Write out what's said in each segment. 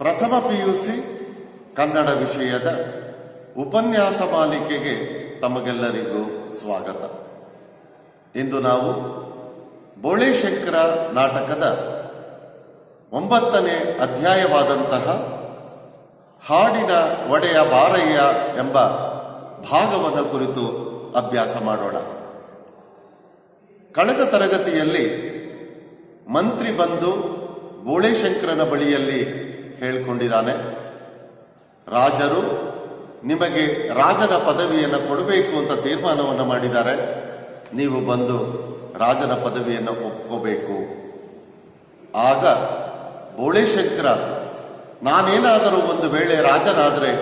ಪ್ರಥಮ PUC ಕನ್ನಡ ವಿಷಯದ ಉಪನ್ಯಾಸ ಮಾಲಿಕೆಗೆ ತಮಗೆಲ್ಲರಿಗೂ ಸ್ವಾಗತ. ಇಂದು ನಾವು ಬೋಳೇಶಂಕರ ನಾಟಕದ 9ನೇ ಅಧ್ಯಾಯವಾದಂತಹ ಹಾಡಿನ ಒಡೆಯ ಬಾರಯ್ಯ ಎಂಬ ಭಾಗವನ್ನು ಕುರಿತು ಅಭ್ಯಾಸ ಮಾಡೋಣ. ಕಳೆದ ತರಗತಿಯಲ್ಲಿ ಮಂತ್ರಿ ಬಂದು ಬೋಳೇಶಂಕರನ ಬಳಿಯಲ್ಲಿ ಹೇಳಿಕೊಂಡಿದ್ದಾನೆ, ರಾಜರು ನಿಮಗೆ ರಾಜನ ಪದವಿಯನ್ನು ಕೊಡಬೇಕು ಅಂತ ತೀರ್ಮಾನವನ್ನು ಮಾಡಿದ್ದಾರೆ, ನೀವು ಬಂದು ರಾಜನ ಪದವಿಯನ್ನು ಒಪ್ಕೋಬೇಕು. ಆಗ ಬೋಳೇಶಂಕರ, ನಾನೇನಾದರೂ ಒಂದು ವೇಳೆ ರಾಜನಾದರೆ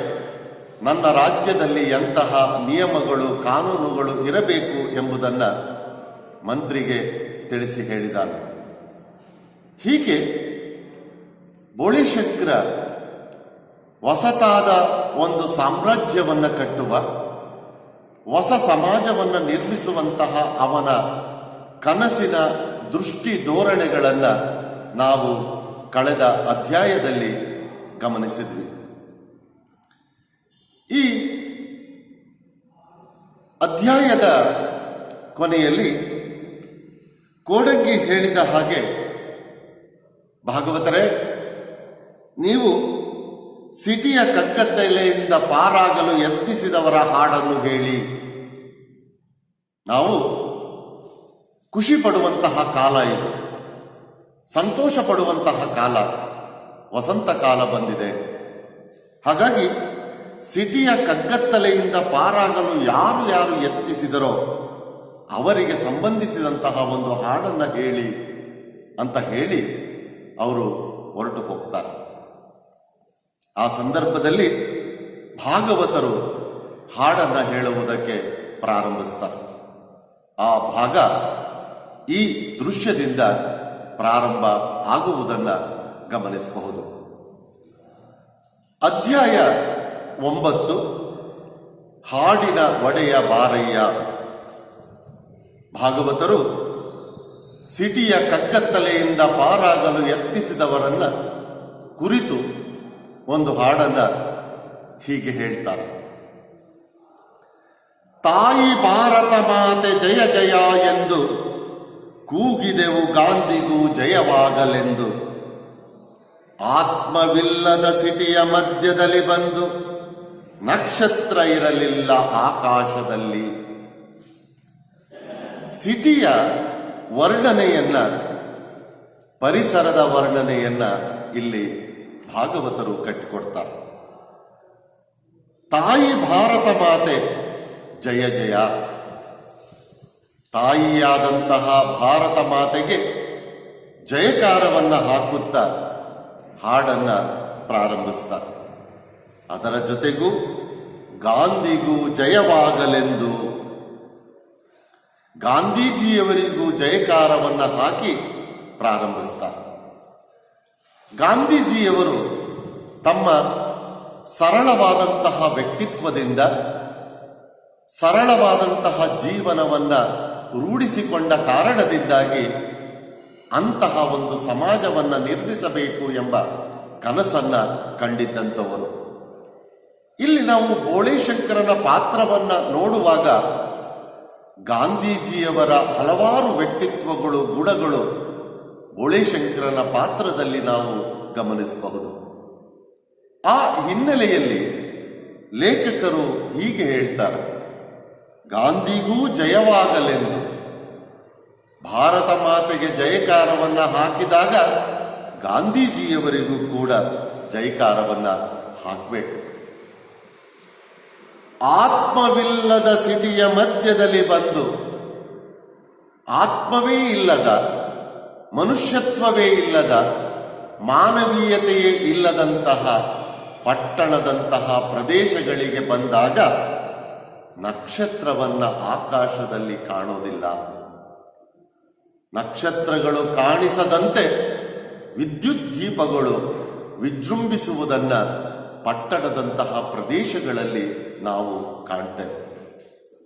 ನನ್ನ ರಾಜ್ಯದಲ್ಲಿ ಎಂತಹ ನಿಯಮಗಳು ಕಾನೂನುಗಳು ಇರಬೇಕು ಎಂಬುದನ್ನು ಮಂತ್ರಿಗೆ ತಿಳಿಸಿ ಹೇಳಿದ್ದಾನೆ. ಹೀಗೆ ಬೋಳೇಶಂಕರ ಹೊಸತಾದ ಒಂದು ಸಾಮ್ರಾಜ್ಯವನ್ನು ಕಟ್ಟುವ, ಹೊಸ ಸಮಾಜವನ್ನು ನಿರ್ಮಿಸುವಂತಹ ಅವನ ಕನಸಿನ ದೃಷ್ಟಿ ಧೋರಣೆಗಳನ್ನು ನಾವು ಕಳೆದ ಅಧ್ಯಾಯದಲ್ಲಿ ಗಮನಿಸಿದ್ವಿ. ಈ ಅಧ್ಯಾಯದ ಕೊನೆಯಲ್ಲಿ ಕೋಡಂಗಿ ಹೇಳಿದ ಹಾಗೆ, ಭಾಗವತರೇ, ನೀವು ಸಿಟಿಯ ಕಗ್ಗತ್ತಲೆಯಿಂದ ಪಾರಾಗಲು ಯತ್ನಿಸಿದವರ ಹಾಡನ್ನು ಹೇಳಿ. ನಾವು ಖುಷಿ ಪಡುವಂತಹ ಕಾಲ ಇದು, ಸಂತೋಷ ಪಡುವಂತಹ ಕಾಲ, ವಸಂತ ಕಾಲ ಬಂದಿದೆ. ಹಾಗಾಗಿ ಸಿಟಿಯ ಕಗ್ಗತ್ತಲೆಯಿಂದ ಪಾರಾಗಲು ಯಾರು ಯಾರು ಯತ್ನಿಸಿದರೋ ಅವರಿಗೆ ಸಂಬಂಧಿಸಿದಂತಹ ಒಂದು ಹಾಡನ್ನು ಹೇಳಿ ಅಂತ ಹೇಳಿ ಅವರು ಹೊರಟು ಹೋಗ್ತಾರೆ. ಆ ಸಂದರ್ಭದಲ್ಲಿ ಭಾಗವತರು ಹಾಡನ್ನು ಹೇಳುವುದಕ್ಕೆ ಪ್ರಾರಂಭಿಸ್ತಾರೆ. ಆ ಭಾಗ ಈ ದೃಶ್ಯದಿಂದ ಪ್ರಾರಂಭ ಆಗುವುದನ್ನು ಗಮನಿಸಬಹುದು. ಅಧ್ಯಾಯ 9, ಹಾಡಿನ ಒಡೆಯ ಬಾರಯ್ಯ. ಭಾಗವತರು ಸಿಟಿಯ ಕಗ್ಗತ್ತಲೆಯಿಂದ ಪಾರಾಗಲು ಯತ್ನಿಸಿದವರನ್ನ ಕುರಿತು ಒಂದು ಹಾಡನ್ನ ಹೀಗೆ ಹೇಳ್ತಾರೆ. ತಾಯಿ ಭಾರತ ಮಾತೆ ಜಯ ಜಯ ಎಂದು ಕೂಗಿದೆವು, ಗಾಂಧಿಗೂ ಜಯವಾಗಲೆಂದು. ಆತ್ಮವಿಲ್ಲದ ಸಿಟಿಯ ಮಧ್ಯದಲ್ಲಿ ಬಂದು ನಕ್ಷತ್ರ ಇರಲಿಲ್ಲ ಆಕಾಶದಲ್ಲಿ. ಸಿಟಿಯ ವರ್ಣನೆಯನ್ನ, ಪರಿಸರದ ವರ್ಣನೆಯನ್ನ ಇಲ್ಲಿ ಭಾಗವತರು ಕಟ್ಟಿಕೊಡ್ತಾರೆ. ತಾಯಿ ಭಾರತ ಮಾತೆ ಜಯ ಜಯ. ತಾಯಿಯಾದಂತಹ ಭಾರತ ಮಾತೆಗೆ ಜಯಕಾರವನ್ನ ಹಾಕುತ್ತಾ ಹಾಡನ್ನ ಪ್ರಾರಂಭಿಸ್ತಾರೆ. ಅದರ ಜೊತೆಗೂ ಗಾಂಧಿಗೂ ಜಯವಾಗಲೆಂದು, ಗಾಂಧೀಜಿಯವರಿಗೂ ಜಯಕಾರವನ್ನ ಹಾಕಿ ಪ್ರಾರಂಭಿಸ್ತಾರೆ. ಗಾಂಧೀಜಿಯವರು ತಮ್ಮ ಸರಳವಾದಂತಹ ವ್ಯಕ್ತಿತ್ವದಿಂದ, ಸರಳವಾದಂತಹ ಜೀವನವನ್ನ ರೂಢಿಸಿಕೊಂಡ ಕಾರಣದಿಂದಾಗಿ ಅಂತಹ ಒಂದು ಸಮಾಜವನ್ನ ನಿರ್ಮಿಸಬೇಕು ಎಂಬ ಕನಸನ್ನ ಕಂಡಿದ್ದಂಥವರು. ಇಲ್ಲಿ ನಾವು ಬೋಳೇಶಂಕರನ ಪಾತ್ರವನ್ನ ನೋಡುವಾಗ ಗಾಂಧೀಜಿಯವರ ಹಲವಾರು ವ್ಯಕ್ತಿತ್ವಗಳು, ಗುಣಗಳು ಬೋಳೇಶಂಕರನ ಪಾತ್ರದಲ್ಲಿ ನಾವು ಗಮನಿಸಬಹುದು. ಆ ಹಿನ್ನೆಲೆಯಲ್ಲಿ ಲೇಖಕರು ಹೀಗೆ ಹೇಳ್ತಾರೆ, ಗಾಂಧಿಗೂ ಜಯವಾಗಲೆಂದು. ಭಾರತ ಮಾತೆಗೆ ಜಯಕಾರವನ್ನ ಹಾಕಿದಾಗ ಗಾಂಧೀಜಿಯವರಿಗೂ ಕೂಡ ಜಯಕಾರವನ್ನ ಹಾಕಬೇಕು. ಆತ್ಮವಿಲ್ಲದ ಸಿಟಿಯ ಮಧ್ಯದಲ್ಲಿ ಬಂದು, ಆತ್ಮವೇ ಇಲ್ಲದ, ಮನುಷ್ಯತ್ವವೇ ಇಲ್ಲದ, ಮಾನವೀಯತೆಯೇ ಇಲ್ಲದಂತಹ ಪಟ್ಟಣದಂತಹ ಪ್ರದೇಶಗಳಿಗೆ ಬಂದಾಗ ನಕ್ಷತ್ರವನ್ನ ಆಕಾಶದಲ್ಲಿ ಕಾಣೋದಿಲ್ಲ. ನಕ್ಷತ್ರಗಳು ಕಾಣಿಸದಂತೆ ವಿದ್ಯುತ್ ದೀಪಗಳು ವಿಜೃಂಭಿಸುವುದನ್ನ ಪಟ್ಟಣದಂತಹ ಪ್ರದೇಶಗಳಲ್ಲಿ ನಾವು ಕಾಣ್ತೇವೆ.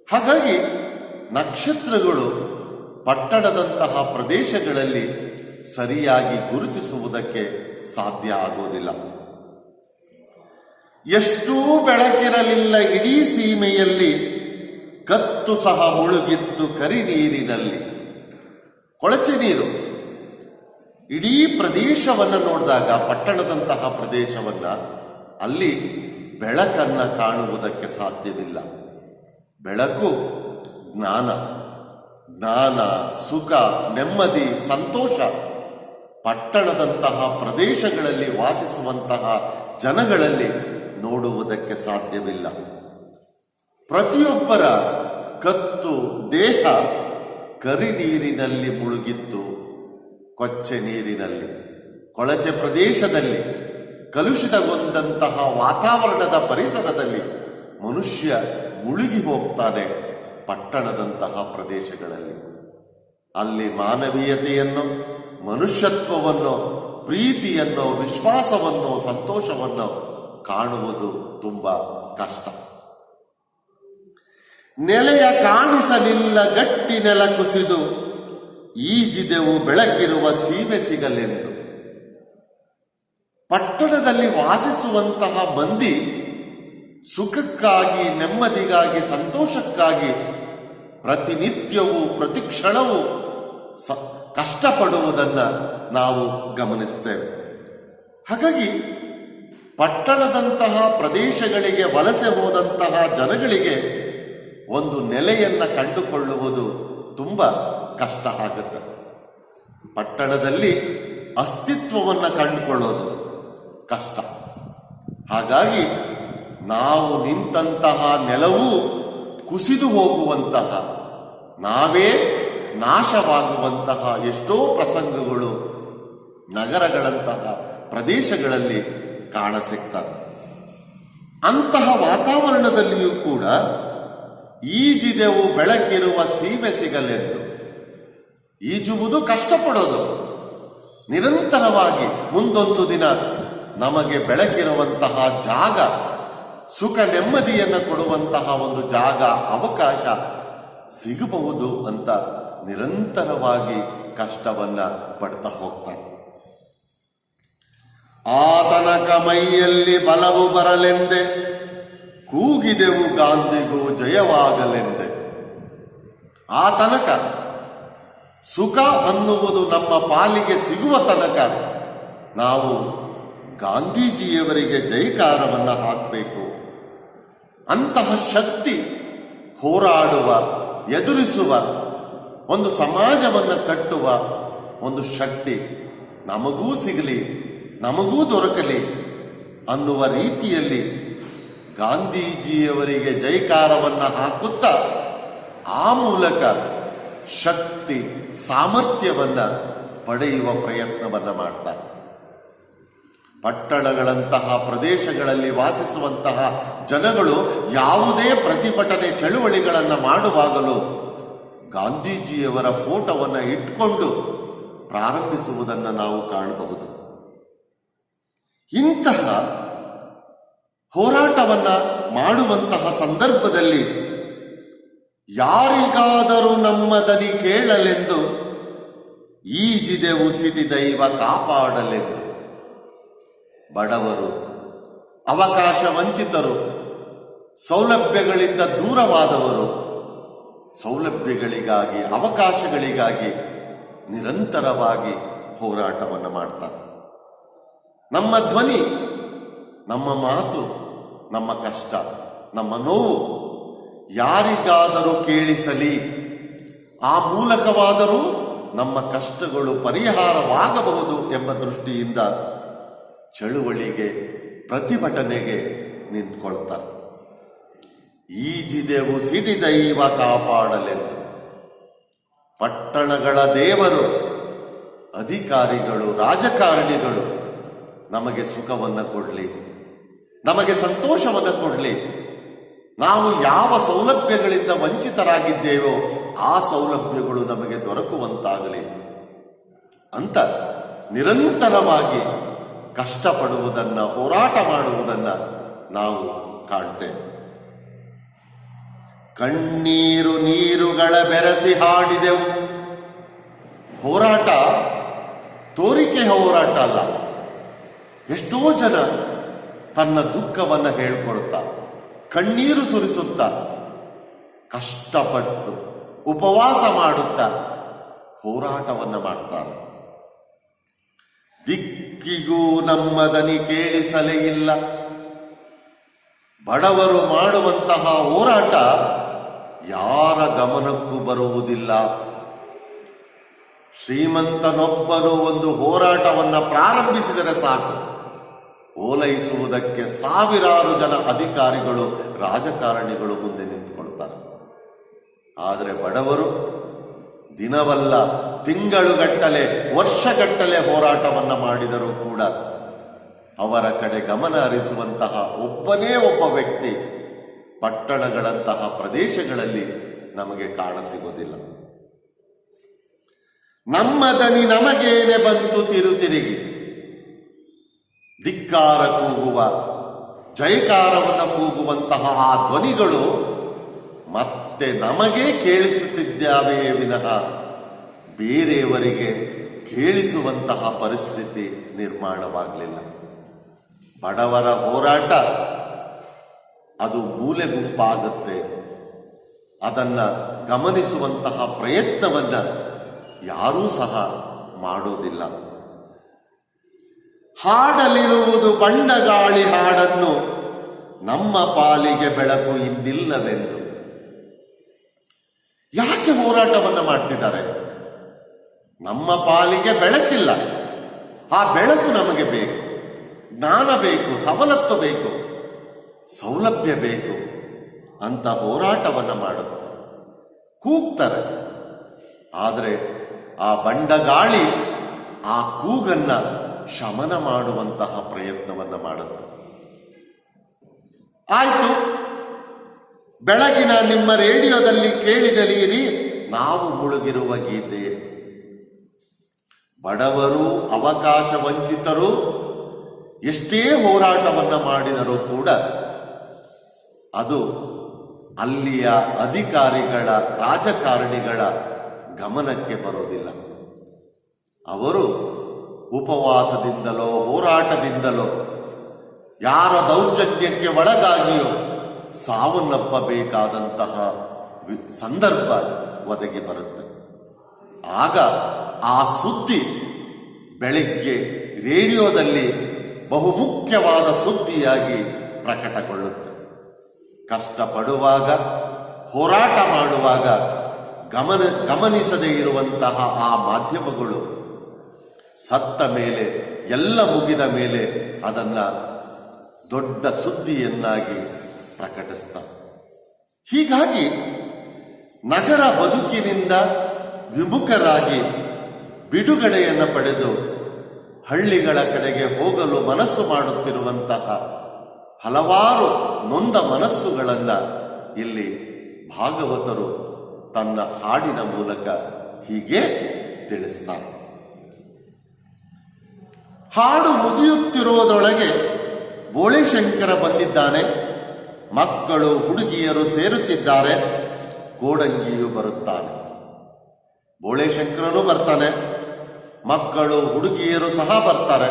ಹಾಗಾಗಿ ನಕ್ಷತ್ರಗಳು ಪಟ್ಟಣದಂತಹ ಪ್ರದೇಶಗಳಲ್ಲಿ ಸರಿಯಾಗಿ ಗುರುತಿಸುವುದಕ್ಕೆ ಸಾಧ್ಯ ಆಗೋದಿಲ್ಲ. ಎಷ್ಟೂ ಬೆಳಕಿರಲಿಲ್ಲ ಇಡೀ ಸೀಮೆಯಲ್ಲಿ, ಕತ್ತು ಸಹ ಮುಳುಗಿತ್ತು ಕರಿ ನೀರಿನಲ್ಲಿ. ಕೊಳಚೆ ನೀರು. ಇಡೀ ಪ್ರದೇಶವನ್ನು ನೋಡಿದಾಗ, ಪಟ್ಟಣದಂತಹ ಪ್ರದೇಶವನ್ನ, ಅಲ್ಲಿ ಬೆಳಕನ್ನ ಕಾಣುವುದಕ್ಕೆ ಸಾಧ್ಯವಿಲ್ಲ. ಬೆಳಕು ಜ್ಞಾನ, ಜ್ಞಾನ, ಸುಖ, ನೆಮ್ಮದಿ, ಸಂತೋಷ. ಪಟ್ಟಣದಂತಹ ಪ್ರದೇಶಗಳಲ್ಲಿ ವಾಸಿಸುವಂತಹ ಜನಗಳಲ್ಲಿ ನೋಡುವುದಕ್ಕೆ ಸಾಧ್ಯವಿಲ್ಲ. ಪ್ರತಿಯೊಬ್ಬರ ಕತ್ತು ದೇಹ ಕರಿ ನೀರಿನಲ್ಲಿ ಮುಳುಗಿತ್ತು, ಕೊಚ್ಚೆ ನೀರಿನಲ್ಲಿ. ಕೊಳಚೆ ಪ್ರದೇಶದಲ್ಲಿ, ಕಲುಷಿತಗೊಂಡಂತಹ ವಾತಾವರಣದ ಪರಿಸರದಲ್ಲಿ ಮನುಷ್ಯ ಮುಳುಗಿ ಹೋಗ್ತಾನೆ. ಪಟ್ಟಣದಂತಹ ಪ್ರದೇಶಗಳಲ್ಲಿ ಅಲ್ಲಿ ಮಾನವೀಯತೆಯನ್ನು, ಮನುಷ್ಯತ್ವವನ್ನು, ಪ್ರೀತಿಯನ್ನು, ವಿಶ್ವಾಸವನ್ನು, ಸಂತೋಷವನ್ನು ಕಾಣುವುದು ತುಂಬಾ ಕಷ್ಟ. ನೆಲೆಯ ಕಾಣಿಸಲಿಲ್ಲ ಗಟ್ಟಿ ನೆಲ ಕುಸಿದು, ಈಜಿದೆವು ಬೆಳಕಿರುವ ಸೀಮೆ ಸಿಗಲೆಂದು. ಪಟ್ಟಣದಲ್ಲಿ ವಾಸಿಸುವಂತಹ ಮಂದಿ ಸುಖಕ್ಕಾಗಿ, ನೆಮ್ಮದಿಗಾಗಿ, ಸಂತೋಷಕ್ಕಾಗಿ ಪ್ರತಿನಿತ್ಯವೂ ಪ್ರತಿ ಕ್ಷಣವೂ ಕಷ್ಟಪಡುವುದನ್ನ ನಾವು ಗಮನಿಸ್ತೇವೆ. ಹಾಗಾಗಿ ಪಟ್ಟಣದಂತಹ ಪ್ರದೇಶಗಳಿಗೆ ವಲಸೆ ಹೋದಂತಹ ಜನಗಳಿಗೆ ಒಂದು ನೆಲೆಯನ್ನ ಕಂಡುಕೊಳ್ಳುವುದು ತುಂಬಾ ಕಷ್ಟ ಆಗುತ್ತೆ. ಪಟ್ಟಣದಲ್ಲಿ ಅಸ್ತಿತ್ವವನ್ನು ಕಂಡುಕೊಳ್ಳೋದು ಕಷ್ಟ. ಹಾಗಾಗಿ ನಾವು ನಿಂತಹ ನೆಲವೂ ಕುಸಿದು ಹೋಗುವಂತಹ, ನಾವೇ ನಾಶವಾಗುವಂತಹ ಎಷ್ಟೋ ಪ್ರಸಂಗಗಳು ನಗರಗಳಂತಹ ಪ್ರದೇಶಗಳಲ್ಲಿ ಕಾಣಸಿಗ್ತವೆ. ಅಂತಹ ವಾತಾವರಣದಲ್ಲಿಯೂ ಕೂಡ ಈಜಿದೆವು ಬೆಳಕಿರುವ ಸೀಮೆ ಸಿಗಲೆಂದು. ಈಜುವುದು ಕಷ್ಟಪಡೋದು, ನಿರಂತರವಾಗಿ ಮುಂದೊಂದು ದಿನ ನಮಗೆ ಬೆಳಕಿರುವಂತಹ ಜಾಗ, ಸುಖ ನೆಮ್ಮದಿಯನ್ನು ಕೊಡುವಂತಹ ಒಂದು ಜಾಗ, ಅವಕಾಶ ಸಿಗಬಹುದು ಅಂತ ನಿರಂತರವಾಗಿ ಕಷ್ಟವನ್ನ ಪಡ್ತಾ ಹೋಗ್ತಾರೆ. ಆ ತನಕ ಮೈಯಲ್ಲಿ ಬಲವು ಬರಲೆಂದೆ, ಕೂಗಿದೆವು ಗಾಂಧಿಗೂ ಜಯವಾಗಲೆಂದೆ. ಆ ತನಕ ಸುಖ ಅನ್ನುವುದು ನಮ್ಮ ಪಾಲಿಗೆ ಸಿಗುವ ತನಕ ನಾವು ಗಾಂಧೀಜಿಯವರಿಗೆ ಜೈಕಾರವನ್ನ ಹಾಕಬೇಕು. ಅಂತಹ ಶಕ್ತಿ, ಹೋರಾಡುವ, ಎದುರಿಸುವ, ಒಂದು ಸಮಾಜವನ್ನು ಕಟ್ಟುವ ಒಂದು ಶಕ್ತಿ ನಮಗೂ ಸಿಗಲಿ, ನಮಗೂ ದೊರಕಲಿ ಅನ್ನುವ ರೀತಿಯಲ್ಲಿ ಗಾಂಧೀಜಿಯವರಿಗೆ ಜೈಕಾರವನ್ನ ಹಾಕುತ್ತಾ ಆ ಮೂಲಕ ಶಕ್ತಿ, ಸಾಮರ್ಥ್ಯವನ್ನ ಪಡೆಯುವ ಪ್ರಯತ್ನವನ್ನ ಮಾಡ್ತಾರೆ. ಪಟ್ಟಣಗಳಂತಹ ಪ್ರದೇಶಗಳಲ್ಲಿ ವಾಸಿಸುವಂತಹ ಜನಗಳು ಯಾವುದೇ ಪ್ರತಿಭಟನೆ, ಚಳುವಳಿಗಳನ್ನು ಮಾಡುವಾಗಲೂ ಗಾಂಧೀಜಿಯವರ ಫೋಟೋವನ್ನು ಇಟ್ಕೊಂಡು ಪ್ರಾರಂಭಿಸುವುದನ್ನು ನಾವು ಕಾಣಬಹುದು. ಇಂತಹ ಹೋರಾಟವನ್ನ ಮಾಡುವಂತಹ ಸಂದರ್ಭದಲ್ಲಿ ಯಾರಿಗಾದರೂ ನಮ್ಮ ದನಿ ಕೇಳಲೆಂದು, ಈಜಿದೆವು ಸಿಟಿ ದೈವ ಕಾಪಾಡಲೆಂದು. ಬಡವರು, ಅವಕಾಶ ವಂಚಿತರು, ಸೌಲಭ್ಯಗಳಿಂದ ದೂರವಾದವರು ಸೌಲಭ್ಯಗಳಿಗಾಗಿ, ಅವಕಾಶಗಳಿಗಾಗಿ ನಿರಂತರವಾಗಿ ಹೋರಾಟವನ್ನು ಮಾಡ್ತಾರೆ. ನಮ್ಮ ಧ್ವನಿ, ನಮ್ಮ ಮಾತು, ನಮ್ಮ ಕಷ್ಟ, ನಮ್ಮ ನೋವು ಯಾರಿಗಾದರೂ ಕೇಳಿಸಲಿ, ಆ ಮೂಲಕವಾದರೂ ನಮ್ಮ ಕಷ್ಟಗಳು ಪರಿಹಾರವಾಗಬಹುದು ಎಂಬ ದೃಷ್ಟಿಯಿಂದ ಚಳುವಳಿಗೆ, ಪ್ರತಿಭಟನೆಗೆ ನಿಂತ್ಕೊಳ್ತಾರೆ. ಈಜಿದೆವು ಸಿಟಿ ದೈವ ಕಾಪಾಡಲೆಂದು. ಪಟ್ಟಣಗಳ ದೇವರು, ಅಧಿಕಾರಿಗಳು, ರಾಜಕಾರಣಿಗಳು ನಮಗೆ ಸುಖವನ್ನು ಕೊಡಲಿ, ನಮಗೆ ಸಂತೋಷವನ್ನು ಕೊಡಲಿ, ನಾವು ಯಾವ ಸೌಲಭ್ಯಗಳಿಂದ ವಂಚಿತರಾಗಿದ್ದೇವೋ ಆ ಸೌಲಭ್ಯಗಳು ನಮಗೆ ದೊರಕುವಂತಾಗಲಿ ಅಂತ ನಿರಂತರವಾಗಿ ಕಷ್ಟಪಡುವುದನ್ನ, ಹೋರಾಟ ಮಾಡುವುದನ್ನ ನಾವು ಕಾಣ್ತೇವೆ. ಕಣ್ಣೀರು ನೀರುಗಳ ಬೆರೆಸಿ ಹಾಡಿದೆವು. ಹೋರಾಟ ತೋರಿಕೆ ಹೋರಾಟ ಅಲ್ಲ. ಎಷ್ಟೋ ಜನ ತನ್ನ ದುಃಖವನ್ನು ಹೇಳ್ಕೊಳ್ತಾ ಕಣ್ಣೀರು ಸುರಿಸುತ್ತಾ ಕಷ್ಟಪಟ್ಟು ಉಪವಾಸ ಮಾಡುತ್ತಾ ಹೋರಾಟವನ್ನು ಮಾಡ್ತಾರೆ. ದಿಕ್ಕಿಗೂ ನಮ್ಮ ದನಿ ಕೇಳಿಸಲೇ ಇಲ್ಲ. ಬಡವರು ಮಾಡುವಂತಹ ಹೋರಾಟ ಯಾರ ಗಮನಕ್ಕೂ ಬರುವುದಿಲ್ಲ. ಶ್ರೀಮಂತನೊಬ್ಬನು ಒಂದು ಹೋರಾಟವನ್ನು ಪ್ರಾರಂಭಿಸಿದರೆ ಸಾಕು, ಓಲೈಸುವುದಕ್ಕೆ ಸಾವಿರಾರು ಜನ ಅಧಿಕಾರಿಗಳು, ರಾಜಕಾರಣಿಗಳು ಮುಂದೆ ನಿಂತುಕೊಳ್ತಾರೆ. ಆದರೆ ಬಡವರು ದಿನವಲ್ಲ, ತಿಂಗಳುಗಟ್ಟಲೆ, ವರ್ಷಗಟ್ಟಲೆ ಹೋರಾಟವನ್ನು ಮಾಡಿದರೂ ಕೂಡ ಅವರ ಕಡೆ ಗಮನ ಹರಿಸುವಂತಹ ಒಬ್ಬನೇ ಒಬ್ಬ ವ್ಯಕ್ತಿ ಪಟ್ಟಣಗಳಂತಹ ಪ್ರದೇಶಗಳಲ್ಲಿ ನಮಗೆ ಕಾಣಸಿಗೋದಿಲ್ಲ. ನಮ್ಮ ದನಿ ನಮಗೇನೆ ಬಂತು ತಿರುತಿರುಗಿ, ಧಿಕ್ಕಾರ ಕೂಗುವ, ಜೈಕಾರವನ್ನು ಕೂಗುವಂತಹ ಆ ಧ್ವನಿಗಳು ಮತ್ತೆ ನಮಗೆ ಕೇಳಿಸುತ್ತಿದ್ದಾವೆಯೇ ವಿನಃ ಬೇರೆಯವರಿಗೆ ಕೇಳಿಸುವಂತಹ ಪರಿಸ್ಥಿತಿ ನಿರ್ಮಾಣವಾಗಲಿಲ್ಲ. ಬಡವರ ಹೋರಾಟ ಅದು ಮೂಲೆಗುಂಪಾಗುತ್ತೆ. ಅದನ್ನ ಗಮನಿಸುವಂತಹ ಪ್ರಯತ್ನವನ್ನ ಯಾರೂ ಸಹ ಮಾಡೋದಿಲ್ಲ. ಹಾಡಲಿರುವುದು ಬಂಡಗಾಳಿ ಹಾಡನ್ನು, ನಮ್ಮ ಪಾಲಿಗೆ ಬೆಳಕು ಇನ್ನಿಲ್ಲವೆಂದು. ಯಾಕೆ ಹೋರಾಟವನ್ನ ಮಾಡ್ತಿದ್ದಾರೆ? ನಮ್ಮ ಪಾಲಿಗೆ ಬೆಳಕಿಲ್ಲ. ಆ ಬೆಳಕು ನಮಗೆ ಬೇಕು, ಜ್ಞಾನ ಬೇಕು, ಸವಲತ್ತು ಬೇಕು, ಸೌಲಭ್ಯ ಬೇಕು ಅಂತ ಹೋರಾಟವನ್ನ ಮಾಡುತ್ತಾರೆ, ಕೂಗ್ತಾರೆ. ಆದರೆ ಆ ಬಂಡಗಾಳಿ ಆ ಕೂಗನ್ನ ಶಮನ ಮಾಡುವಂತಹ ಪ್ರಯತ್ನವನ್ನ ಮಾಡುತ್ತೆ. ಆಯ್ತು, ಬೆಳಗಿನ ನಿಮ್ಮ ರೇಡಿಯೋದಲ್ಲಿ ಕೇಳಿದಲಿಯಿರಿ ನಾವು ಮುಳುಗಿರುವ ಗೀತೆ. ಬಡವರು, ಅವಕಾಶ ವಂಚಿತರು ಎಷ್ಟೇ ಹೋರಾಟವನ್ನ ಮಾಡಿದರೂ ಕೂಡ ಅದು ಅಲ್ಲಿಯ ಅಧಿಕಾರಿಗಳ, ರಾಜಕಾರಣಿಗಳ ಗಮನಕ್ಕೆ ಬರೋದಿಲ್ಲ. ಅವರು ಉಪವಾಸದಿಂದಲೋ ಹೋರಾಟದಿಂದಲೋ ಯಾರ ದೌರ್ಜನ್ಯಕ್ಕೆ ಒಳಗಾಗಿಯೋ ಸಾವನ್ನಪ್ಪಬೇಕಾದಂತಹ ಸಂದರ್ಭ ಒದಗಿ ಬರುತ್ತೆ. ಆಗ ಆ ಸುದ್ದಿ ಬೆಳಿಗ್ಗೆ ರೇಡಿಯೋದಲ್ಲಿ ಬಹುಮುಖ್ಯವಾದ ಸುದ್ದಿಯಾಗಿ ಪ್ರಕಟಗೊಳ್ಳುತ್ತೆ. ಕಷ್ಟಪಡುವಾಗ, ಹೋರಾಟ ಮಾಡುವಾಗ ಗಮನಿಸದೇ ಇರುವಂತಹ ಆ ಮಾಧ್ಯಮಗಳು ಸತ್ತ ಮೇಲೆ, ಎಲ್ಲ ಮುಗಿದ ಮೇಲೆ ಅದನ್ನ ದೊಡ್ಡ ಸುದ್ದಿಯನ್ನಾಗಿ ಪ್ರಕಟಿಸ್ತಾರೆ. ಹೀಗಾಗಿ ನಗರ ಬದುಕಿನಿಂದ ವಿಮುಖರಾಗಿ ಬಿಡುಗಡೆಯನ್ನು ಪಡೆದು ಹಳ್ಳಿಗಳ ಕಡೆಗೆ ಹೋಗಲು ಮನಸ್ಸು ಮಾಡುತ್ತಿರುವಂತಹ ಹಲವಾರು ನೊಂದ ಮನಸ್ಸುಗಳನ್ನ ಇಲ್ಲಿ ಭಾಗವತರು ತನ್ನ ಹಾಡಿನ ಮೂಲಕ ಹೀಗೆ ತಿಳಿಸ್ತಾರೆ. ಹಾಡು ಮುಗಿಯುತ್ತಿರುವುದರೊಳಗೆ ಬೋಳೆಶಂಕರ ಬಂದಿದ್ದಾನೆ. ಮಕ್ಕಳು, ಹುಡುಗಿಯರು ಸೇರುತ್ತಿದ್ದಾರೆ. ಕೋಡಂಗಿಯು ಬರುತ್ತಾನೆ. ಬೋಳೆಶಂಕರನು ಬರ್ತಾನೆ, ಮಕ್ಕಳು, ಹುಡುಗಿಯರು ಸಹ ಬರ್ತಾರೆ.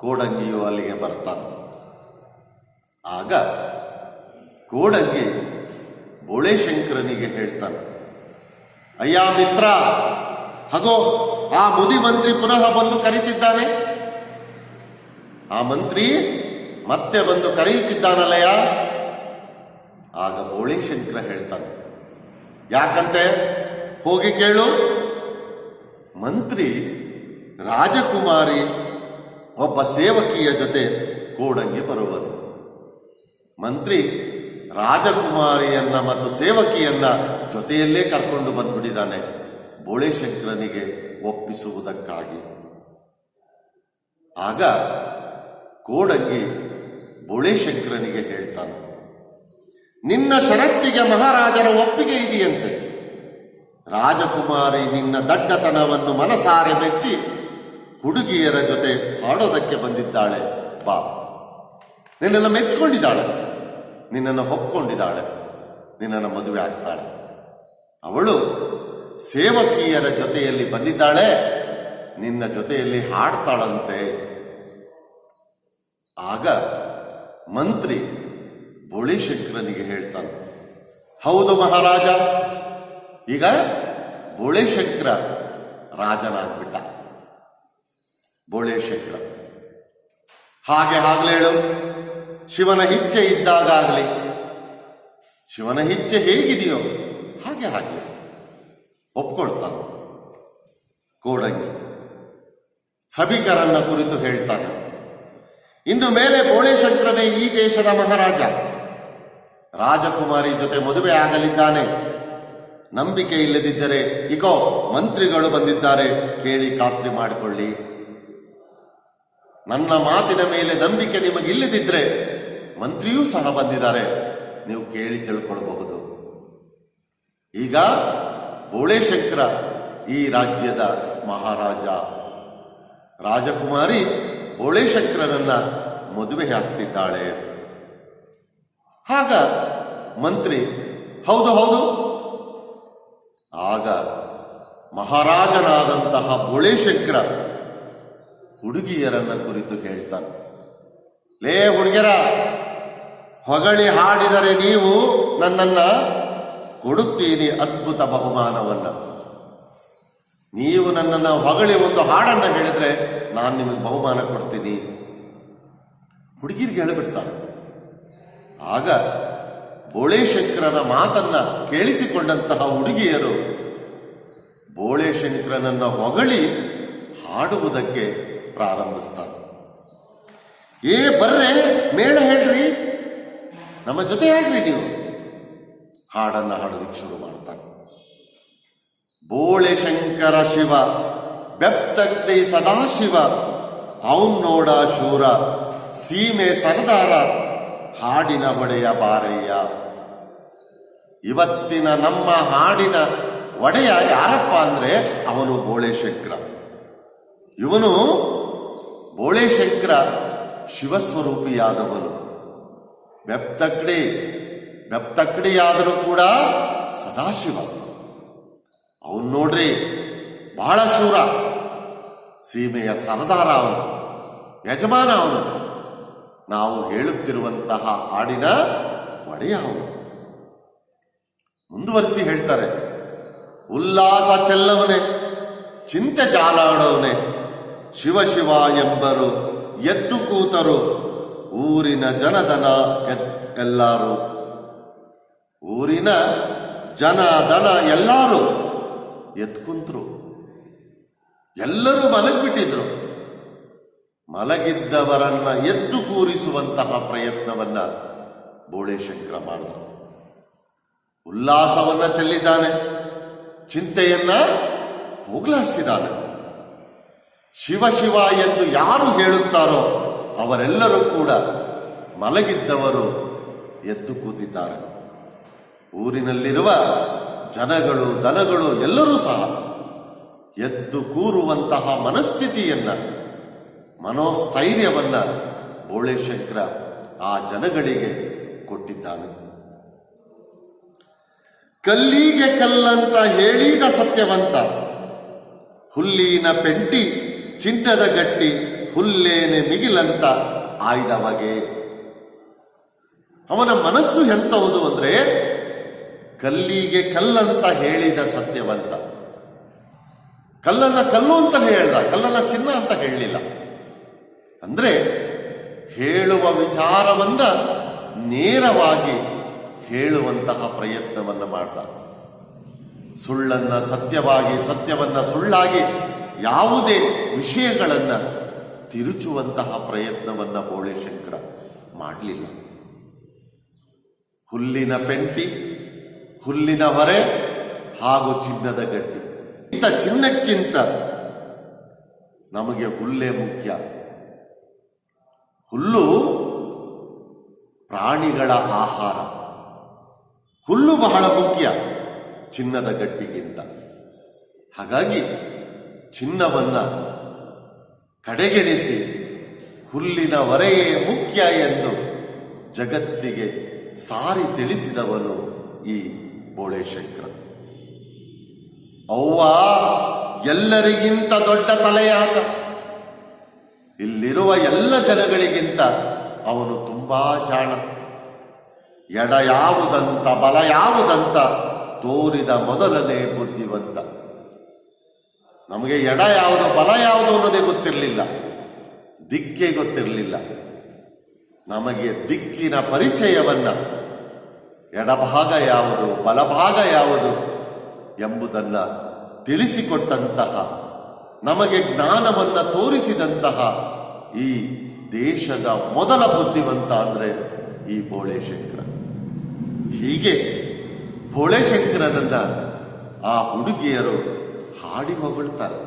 ಕೋಡಂಗಿಯು ಅಲ್ಲಿಗೆ ಬರ್ತಾನೆ. ಆಗ ಕೋಡಂಗಿ ಬೋಳೆಶಂಕರನಿಗೆ ಹೇಳ್ತಾನೆ, ಅಯ್ಯ ಮಿತ್ರ, ಹಗೋ ಆ ಮುದಿ ಮಂತ್ರಿ ಪುನಃ ಬಂದು ಕರೀತಿದ್ದಾನೆ. ಆ ಮಂತ್ರಿ ಮತ್ತೆ ಬಂದು ಕರೆಯುತ್ತಿದ್ದಾನಲ್ಲಯ್ಯ. ಆಗ ಬೋಳೆಶಂಕರ ಹೇಳ್ತಾನೆ, ಯಾಕಂತೆ? ಹೋಗಿ ಕೇಳು. ಮಂತ್ರಿ ರಾಜಕುಮಾರಿ ಒಬ್ಬ ಸೇವಕಿಯ ಜೊತೆ ಕೋಡಂಗಿ ಬರುವನು. ಮಂತ್ರಿ ರಾಜಕುಮಾರಿಯನ್ನ ಮತ್ತು ಸೇವಕಿಯನ್ನ ಜೊತೆಯಲ್ಲೇ ಕರ್ಕೊಂಡು ಬಂದ್ಬಿಟ್ಟಿದ್ದಾನೆ ಬೋಳೆಶಂಕರನಿಗೆ ಒಪ್ಪಿಸುವುದಕ್ಕಾಗಿ. ಆಗ ಕೋಡಂಗಿ ಬೋಳೆಶಂಕರನಿಗೆ ಹೇಳ್ತಾನೆ, ನಿನ್ನ ಷರತ್ತಿಗೆ ಮಹಾರಾಜರ ಒಪ್ಪಿಗೆ ಇದೆಯಂತೆ. ರಾಜಕುಮಾರಿ ನಿನ್ನ ದಡ್ಡತನವನ್ನು ಮನಸಾರೆ ಮೆಚ್ಚಿ ಹುಡುಗಿಯರ ಜೊತೆ ಹಾಡೋದಕ್ಕೆ ಬಂದಿದ್ದಾಳೆ. ಬಾ, ನಿನ್ನನ್ನು ಮೆಚ್ಚಿಕೊಂಡಿದ್ದಾಳೆ, ನಿನ್ನನ್ನು ಒಪ್ಕೊಂಡಿದ್ದಾಳೆ, ನಿನ್ನನ್ನು ಮದುವೆ ಆಗ್ತಾಳೆ. ಅವಳು ಸೇವಕಿಯರ ಜೊತೆಯಲ್ಲಿ ಬಂದಿದ್ದಾಳೆ, ನಿನ್ನ ಜೊತೆಯಲ್ಲಿ ಹಾಡ್ತಾಳಂತೆ. ಆಗ ಮಂತ್ರಿ ಬೋಳೆಶಂಕರನಿಗೆ ಹೇಳ್ತಾನೆ, ಹೌದು ಮಹಾರಾಜ, ಈಗ ಬೋಳೆಶಂಕರ ರಾಜನಾಗ್ಬಿಟ್ಟ. ಬೋಳೆಶಂಕರ ಹಾಗೆ ಹೇಳು, ಶಿವನ ಇಚ್ಛೆ ಇದ್ದಾಗಲಿ, ಶಿವನ ಇಚ್ಛೆ ಹೇಗಿದೆಯೋ ಹಾಗೆ ಒಪ್ಕೊಳ್ತಾನೆ. ಕೋಡಂಗಿ ಸಭಿಕರನ್ನ ಕುರಿತು ಹೇಳ್ತಾನೆ, ಇನ್ನು ಮೇಲೆ ಬೋಳೆಶಂಕರನೇ ಈ ದೇಶದ ಮಹಾರಾಜ. ರಾಜಕುಮಾರಿ ಜೊತೆ ಮದುವೆ ಆಗಲಿದ್ದಾನೆ. ನಂಬಿಕೆ ಇಲ್ಲದಿದ್ದರೆ ಇಕೋ ಮಂತ್ರಿಗಳು ಬಂದಿದ್ದಾರೆ, ಕೇಳಿ ಖಾತ್ರಿ ಮಾಡಿಕೊಳ್ಳಿ. ನನ್ನ ಮಾತಿನ ಮೇಲೆ ನಂಬಿಕೆ ನಿಮಗಿಲ್ಲದಿದ್ರೆ ಮಂತ್ರಿಯೂ ಸಹ ಬಂದಿದ್ದಾರೆ, ನೀವು ಕೇಳಿ ತಿಳ್ಕೊಳ್ಬಹುದು. ಈಗ ಬೋಳೆಶಂಕರ ಈ ರಾಜ್ಯದ ಮಹಾರಾಜ. ರಾಜಕುಮಾರಿ ಬೋಳೆಶಂಕರನನ್ನ ಮದುವೆ ಆಗ್ತಿದ್ದಾಳೆ. ಆಗ ಮಂತ್ರಿ ಹೌದು. ಆಗ ಮಹಾರಾಜನಾದಂತಹ ಬೋಳೆಶಂಕರ ಹುಡುಗಿಯರನ್ನ ಕುರಿತು ಹೇಳ್ತಾನೆ, ಲೇ ಹುಡುಗಿಯರ, ಹೊಗಳಿ ಹಾಡಿದರೆ ನೀವು ನನ್ನನ್ನ ಕೊಡುತ್ತೀನಿ ಅದ್ಭುತ ಬಹುಮಾನವನ್ನ. ನೀವು ನನ್ನನ್ನು ಹೊಗಳಿ ಒಂದು ಹಾಡನ್ನ ಹೇಳಿದ್ರೆ ನಾನು ನಿಮಗೆ ಬಹುಮಾನ ಕೊಡ್ತೀನಿ. ಹುಡುಗಿರಿಗೆ ಹೇಳಿಬಿಡ್ತಾನೆ. ಆಗ ಬೋಳೆಶಂಕರನ ಮಾತನ್ನ ಕೇಳಿಸಿಕೊಂಡಂತಹ ಹುಡುಗಿಯರು ಬೋಳೆಶಂಕರನನ್ನ ಹೊಗಳಿ ಹಾಡುವುದಕ್ಕೆ ಪ್ರಾರಂಭಿಸ್ತಾರೆ. ಬರ್ರೆ ಮೇಳ ಹೇಳ್ರಿ, ನಮ್ಮ ಜೊತೆ ಆಗ್ರಿ ನೀವು. ಹಾಡನ್ನ ಹಾಡೋದಕ್ಕೆ ಶುರು ಮಾಡ್ತಾನೆ. ಬೋಳೆಶಂಕರ ಶಿವ ಬೆಪ್ತಗ್ನಿ ಸದಾಶಿವ, ಅವನ್ ನೋಡ ಶೂರ ಸೀಮೆ ಸರದಾರ, ಹಾಡಿನ ಒಡೆಯ ಬಾರಯ್ಯ. ಇವತ್ತಿನ ನಮ್ಮ ಹಾಡಿನ ಒಡೆಯ ಯಾರಪ್ಪ ಅಂದ್ರೆ ಅವನು ಬೋಳೆಶಂಕರ. ಇವನು ಬೋಳೆಶಂಕರ ಶಿವಸ್ವರೂಪಿಯಾದವನು. ಬೆಪ್ತಕ್ಡಿಯಾದರೂ ಕೂಡ ಸದಾಶಿವ. ಅವನು ನೋಡ್ರಿ ಬಹಳ ಶೂರ, ಸೀಮೆಯ ಸರದಾರ ಅವನು, ಯಜಮಾನ ಅವನು. ನಾವು ಹೇಳುತ್ತಿರುವಂತಹ ಹಾಡಿನ ಒಡೆಯ ಅವನು. ಮುಂದುವರಿಸಿ ಹೇಳ್ತಾರೆ, ಉಲ್ಲಾಸ ಚೆಲ್ಲವನೇ, ಚಿಂತೆ ಜಾಲಾಡವನೇ, ಶಿವ ಶಿವ ಎಂಬರು ಎದ್ದು ಕೂತರು, ಊರಿನ ಜನದನ ಎಲ್ಲಾರು. ಊರಿನ ಜನ ದನ ಎಲ್ಲಾರು ಎದ್ದು ಕುಂತರು. ಎಲ್ಲರೂ ಮಲಗಿಬಿಟ್ಟಿದ್ರು. ಮಲಗಿದ್ದವರನ್ನ ಎದ್ದು ಕೂರಿಸುವಂತಹ ಪ್ರಯತ್ನವನ್ನ ಬೋಳೆಶಂಕರ ಮಾಡಿದ. ಉಲ್ಲಾಸವನ್ನ ಚೆಲ್ಲಿದ್ದಾನೆ, ಚಿಂತೆಯನ್ನ ಹೋಗಲಾಡಿಸಿದ್ದಾನೆ. ಶಿವ ಶಿವ ಎಂದು ಯಾರು ಹೇಳುತ್ತಾರೋ ಅವರೆಲ್ಲರೂ ಕೂಡ ಮಲಗಿದ್ದವರು ಎದ್ದು ಕೂತಿದ್ದಾರೆ. ಊರಿನಲ್ಲಿರುವ ಜನಗಳು ದನಗಳು ಎಲ್ಲರೂ ಸಹ ಎದ್ದು ಕೂರುವಂತಹ ಮನಸ್ಥಿತಿಯನ್ನ, ಮನೋಸ್ಥೈರ್ಯವನ್ನ ಬೋಳೆಶಂಕರ ಆ ಜನಗಳಿಗೆ ಕೊಟ್ಟಿದ್ದಾನೆ. ಕಲ್ಲಿಗೆ ಕಲ್ಲಂತ ಹೇಳಿದ ಸತ್ಯವಂತ, ಹುಲ್ಲಿನ ಪೆಂಟಿ ಚಿನ್ನದ ಗಟ್ಟಿ, ಹುಲ್ಲೇನೆ ಮಿಗಿಲಂತ ಆಯ್ದವಗೆ. ಅವನ ಮನಸ್ಸು ಎಂತವುದು ಅಂದ್ರೆ ಕಲ್ಲಿಗೆ ಕಲ್ಲಂತ ಹೇಳಿದ ಸತ್ಯವಂತ. ಕಲ್ಲನ್ನ ಕಲ್ಲು ಅಂತ ಹೇಳ್ದ, ಕಲ್ಲನ್ನ ಚಿನ್ನ ಅಂತ ಹೇಳಲಿಲ್ಲ. ಅಂದ್ರೆ ಹೇಳುವ ವಿಚಾರವನ್ನ ನೇರವಾಗಿ ಹೇಳುವಂತಹ ಪ್ರಯತ್ನವನ್ನ ಮಾಡ್ದ. ಸುಳ್ಳನ್ನ ಸತ್ಯವಾಗಿ, ಸತ್ಯವನ್ನ ಸುಳ್ಳಾಗಿ ಯಾವುದೇ ವಿಷಯಗಳನ್ನ ತಿರುಚುವಂತಹ ಪ್ರಯತ್ನವನ್ನ ಬೋಳೆಶಂಕರ ಮಾಡಲಿಲ್ಲ. ಹುಲ್ಲಿನ ಪೆಂಟಿ, ಹುಲ್ಲಿನ ಹೊರೆ ಹಾಗೂ ಚಿನ್ನದ ಗಟ್ಟಿ. ಇಂಥ ಚಿನ್ನಕ್ಕಿಂತ ನಮಗೆ ಹುಲ್ಲೇ ಮುಖ್ಯ. ಹುಲ್ಲು ಪ್ರಾಣಿಗಳ ಆಹಾರ. ಹುಲ್ಲು ಬಹಳ ಮುಖ್ಯ ಚಿನ್ನದ ಗಟ್ಟಿಗಿಂತ. ಹಾಗಾಗಿ ಚಿನ್ನವನ್ನ ಕಡೆಗೆಣಿಸಿ ಹುಲ್ಲಿನ ಹೊರೆಯೇ ಮುಖ್ಯ ಎಂದು ಜಗತ್ತಿಗೆ ಸಾರಿ ತಿಳಿಸಿದವನು ಈ ಬೋಳೆಶಂಕರ. ಅವ್ವ ಎಲ್ಲರಿಗಿಂತ ದೊಡ್ಡ ತಲೆಯಾತ, ಇಲ್ಲಿರುವ ಎಲ್ಲ ಜನಗಳಿಗಿಂತ ಅವನು ತುಂಬಾ ಜಾಣ. ಎಡ ಯಾವುದಂತ ಬಲ ಯಾವುದಂತ ತೋರಿದ ಮೊದಲನೇ ಬುದ್ಧಿವಂತ. ನಮಗೆ ಎಡ ಯಾವುದು ಬಲ ಯಾವುದು ಅನ್ನೋದೇ ಗೊತ್ತಿರಲಿಲ್ಲ, ದಿಕ್ಕೇ ಗೊತ್ತಿರಲಿಲ್ಲ. ನಮಗೆ ದಿಕ್ಕಿನ ಪರಿಚಯವನ್ನ, ಎಡಭಾಗ ಯಾವುದು ಬಲಭಾಗ ಯಾವುದು ಎಂಬುದನ್ನ ತಿಳಿಸಿಕೊಟ್ಟಂತಹ, ನಮಗೆ ಜ್ಞಾನವನ್ನ ತೋರಿಸಿದಂತಹ ಈ ದೇಶದ ಮೊದಲ ಬುದ್ಧಿವಂತ ಅಂದ್ರೆ ಈ ಭೋಳೆಶಂಕರ. ಹೀಗೆ ಭೋಳೆಶಂಕರನನ್ನ ಆ ಹುಡುಗಿಯರು ಹಾಡಿ ಹೊಗಳ್ತಾರೆ.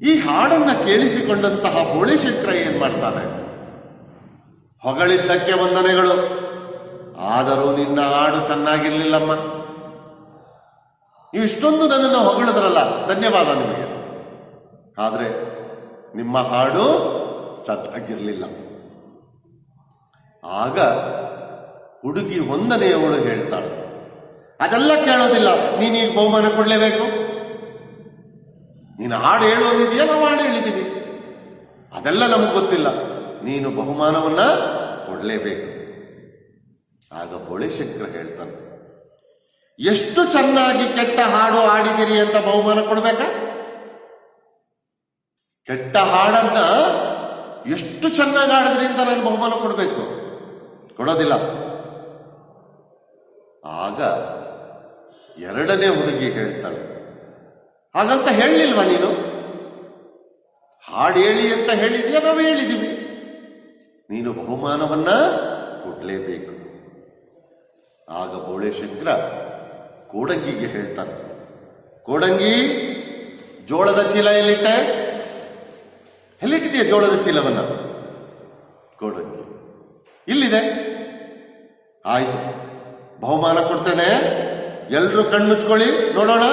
ಈ ಹಾಡನ್ನ ಕೇಳಿಸಿಕೊಂಡಂತಹ ಭೋಳೆಶಂಕರ ಏನ್ ಮಾಡ್ತಾನೆ? ಹೊಗಳಿದ್ದಕ್ಕೆ ವಂದನೆಗಳು, ಆದರೂ ನಿನ್ನ ಹಾಡು ಚೆನ್ನಾಗಿರ್ಲಿಲ್ಲಮ್ಮ. ನೀವು ಇಷ್ಟೊಂದು ನನ್ನನ್ನು ಹೊಗಳಿದ್ರಲ್ಲ, ಧನ್ಯವಾದ ನಿಮಗೆ. ಆದ್ರೆ ನಿಮ್ಮ ಹಾಡು ಚೆನ್ನಾಗಿರ್ಲಿಲ್ಲ. ಆಗ ಹುಡುಗಿ ವಂದನೆಯವಳು ಹೇಳ್ತಾಳೆ, ಅದೆಲ್ಲ ಕೇಳೋದಿಲ್ಲ, ನೀನೀಗ ಬಹುಮಾನ ಕೊಡ್ಲೇಬೇಕು. ನೀನು ಹಾಡು ಹೇಳೋದಿದೆಯಾ, ನಾವು ಹಾಡು ಹೇಳಿದ್ದೀವಿ, ಅದೆಲ್ಲ ನಮಗೆ ಗೊತ್ತಿಲ್ಲ, ನೀನು ಬಹುಮಾನವನ್ನ ಕೊಡ್ಲೇಬೇಕು. ಆಗ ಭೋಳೆಶಂಕರ ಹೇಳ್ತಾನೆ, ಎಷ್ಟು ಚೆನ್ನಾಗಿ ಕೆಟ್ಟ ಹಾಡು ಹಾಡಿದಿರಿ ಅಂತ ಬಹುಮಾನ ಕೊಡ್ಬೇಕಾ? ಕೆಟ್ಟ ಹಾಡನ್ನ ಎಷ್ಟು ಚೆನ್ನಾಗಿ ಹಾಡಿದ್ರಿ ಅಂತ ನಾನು ಬಹುಮಾನ ಕೊಡಬೇಕು? ಕೊಡೋದಿಲ್ಲ. ಆಗ ಎರಡನೇ ಹುಡುಗಿ ಹೇಳ್ತಾಳೆ, ಹಾಗಂತ ಹೇಳಲಿಲ್ವಾ ನೀನು? ಹಾಡು ಹೇಳಿ ಅಂತ ಹೇಳಿದ್ಯಾ, ನಾವು ಹೇಳಿದ್ದೀವಿ, ನೀನು ಬಹುಮಾನವನ್ನ ಕೊಡ್ಲೇಬೇಕು. ಆಗ ಭೋಳೆಶಂಕರ ಕೋಡಂಗಿಗೆ ಹೇಳ್ತಾನೆ, ಕೋಡಂಗಿ, ಜೋಳದ ಚೀಲ ಎಲ್ಲಿಟ್ಟೆ? ಎಲ್ಲಿಟ್ಟಿದೆಯಾ ಜೋಳದ ಚೀಲವನ್ನ? ಕೋಡಂಗಿ, ಇಲ್ಲಿದೆ. ಆಯ್ತು, ಬಹುಮಾನ ಕೊಡ್ತೇನೆ, ಎಲ್ರೂ ಕಣ್ಮುಚ್ಕೊಳ್ಳಿ ನೋಡೋಣ.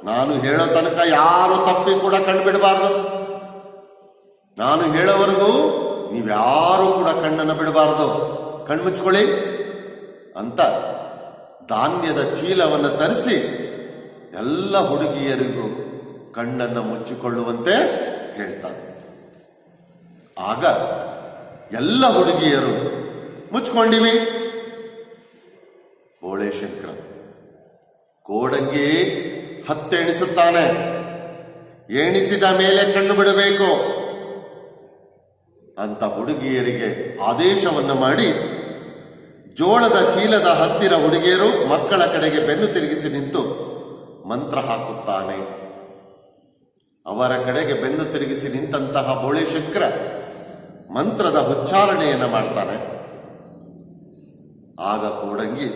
ನಾನು ಹೇಳೋ ತನಕ ಯಾರು ತಪ್ಪಿ ಕೂಡ ಕಣ್ಣು ಬಿಡಬಾರ್ದು. ನಾನು ಹೇಳೋವರೆಗೂ ನೀವ್ಯಾರೂ ಕೂಡ ಕಣ್ಣನ್ನು ಬಿಡಬಾರ್ದು, ಕಣ್ಮುಚ್ಕೊಳ್ಳಿ ಅಂತ ಧಾನ್ಯದ ಚೀಲವನ್ನು ತರಿಸಿ ಎಲ್ಲ ಹುಡುಗಿಯರಿಗೂ ಕಣ್ಣನ್ನು ಮುಚ್ಚಿಕೊಳ್ಳುವಂತೆ ಹೇಳ್ತಾನೆ. ಆಗ ಎಲ್ಲ ಹುಡುಗಿಯರು ಮುಚ್ಕೊಂಡಿವಿ. ಭೋಳೆಶಂಕರ ಕೋಡಂಗಿ ಹತ್ತೆಣಿಸುತ್ತಾನೆ. ಎಣಿಸಿದ ಮೇಲೆ ಕಣ್ಣು ಬಿಡಬೇಕು ಅಂತ ಹುಡುಗಿಯರಿಗೆ ಆದೇಶವನ್ನು ಮಾಡಿ, ಜೋಳದ ಚೀಲದ ಹತ್ತಿರ ಹುಡುಗಿಯರು ಮಕ್ಕಳ ಕಡೆಗೆ ಬೆನ್ನು ತಿರುಗಿಸಿ ನಿಂತು ಮಂತ್ರ ಹಾಕುತ್ತಾನೆ. ಅವರ ಕಡೆಗೆ ಬೆನ್ನು ತಿರುಗಿಸಿ ನಿಂತಹ ಭೋಳೆಶಂಕರ ಮಂತ್ರದ ಉಚ್ಚಾರಣೆಯನ್ನು ಮಾಡ್ತಾನೆ. ಆಗ ಕೋಡಂಗಿ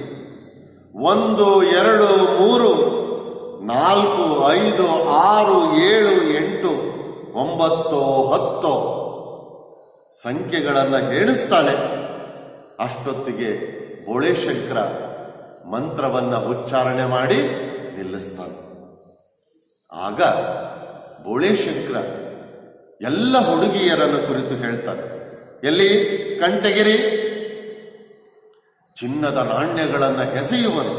1 2 3 4 5 6 7 8 9 10 ಸಂಖ್ಯೆಗಳನ್ನು ಹೇಳಿಸ್ತಾನೆ. ಅಷ್ಟೊತ್ತಿಗೆ ಭೋಳೆಶಂಕರ ಮಂತ್ರವನ್ನ ಉಚ್ಚಾರಣೆ ಮಾಡಿ ನಿಲ್ಲಿಸ್ತಾನೆ. ಆಗ ಭೋಳೆಶಂಕರ ಎಲ್ಲ ಹುಡುಗಿಯರನ್ನು ಕುರಿತು ಹೇಳ್ತಾನೆ, ಎಲ್ಲಿ ಕಣ್ತೆಗಿರಿ, ಚಿನ್ನದ ನಾಣ್ಯಗಳನ್ನು ಎಸೆಯುವನು.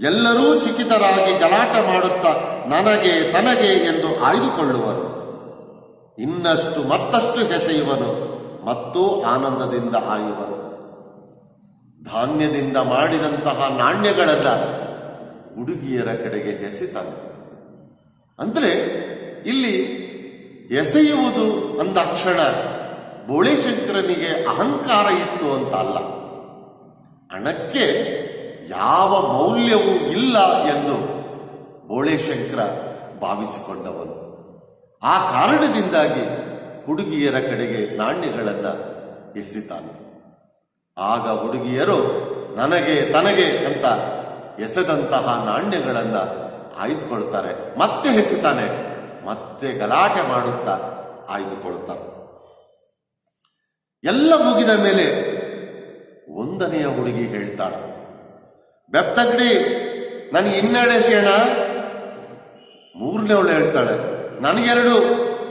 ಎಲ್ಲರೂ ಚಿಕಿತರಾಗಿ ಗಲಾಟೆ ಮಾಡುತ್ತಾ ನನಗೆ ತನಗೆ ಎಂದು ಆಯ್ದುಕೊಳ್ಳುವರು. ಇನ್ನಷ್ಟು ಮತ್ತಷ್ಟು ಎಸೆಯುವನು ಮತ್ತು ಆನಂದದಿಂದ ಆಯುವರು. ಧಾನ್ಯದಿಂದ ಮಾಡಿದಂತಹ ನಾಣ್ಯಗಳೆಲ್ಲ ಹುಡುಗಿಯರ ಕಡೆಗೆ ಎಸೆತಾನೆ. ಅಂದ್ರೆ ಇಲ್ಲಿ ಎಸೆಯುವುದು ಅಂದಾಕ್ಷಣ ಭೋಳೆಶಂಕರನಿಗೆ ಅಹಂಕಾರ ಇತ್ತು ಅಂತ ಅಲ್ಲ, ಹಣಕ್ಕೆ ಯಾವ ಮೌಲ್ಯವೂ ಇಲ್ಲ ಎಂದು ಭೋಳೆಶಂಕರ ಭಾವಿಸಿಕೊಂಡವನು. ಆ ಕಾರಣದಿಂದಾಗಿ ಹುಡುಗಿಯರ ಕಡೆಗೆ ನಾಣ್ಯಗಳನ್ನ ಎಸೆತಾನೆ. ಆಗ ಹುಡುಗಿಯರು ನನಗೆ ತನಗೆ ಅಂತ ಎಸೆದಂತಹ ನಾಣ್ಯಗಳನ್ನ ಆಯ್ದುಕೊಳ್ತಾರೆ. ಮತ್ತೆ ಎಸೆತಾನೆ, ಮತ್ತೆ ಗಲಾಟೆ ಮಾಡುತ್ತಾ ಆಯ್ದುಕೊಳ್ತಾರೆ. ಎಲ್ಲ ಮುಗಿದ ಮೇಲೆ ಒಂದನೆಯ ಹುಡುಗಿ ಹೇಳ್ತಾಳೆ, ಬೆಪ್ತಗಡಿ ನನಗೆ ಇನ್ನೆರಡು ಎಸೆಯೋಣ. ಮೂರನೇವಳು ಹೇಳ್ತಾಳೆ ನನಗೆರಡು.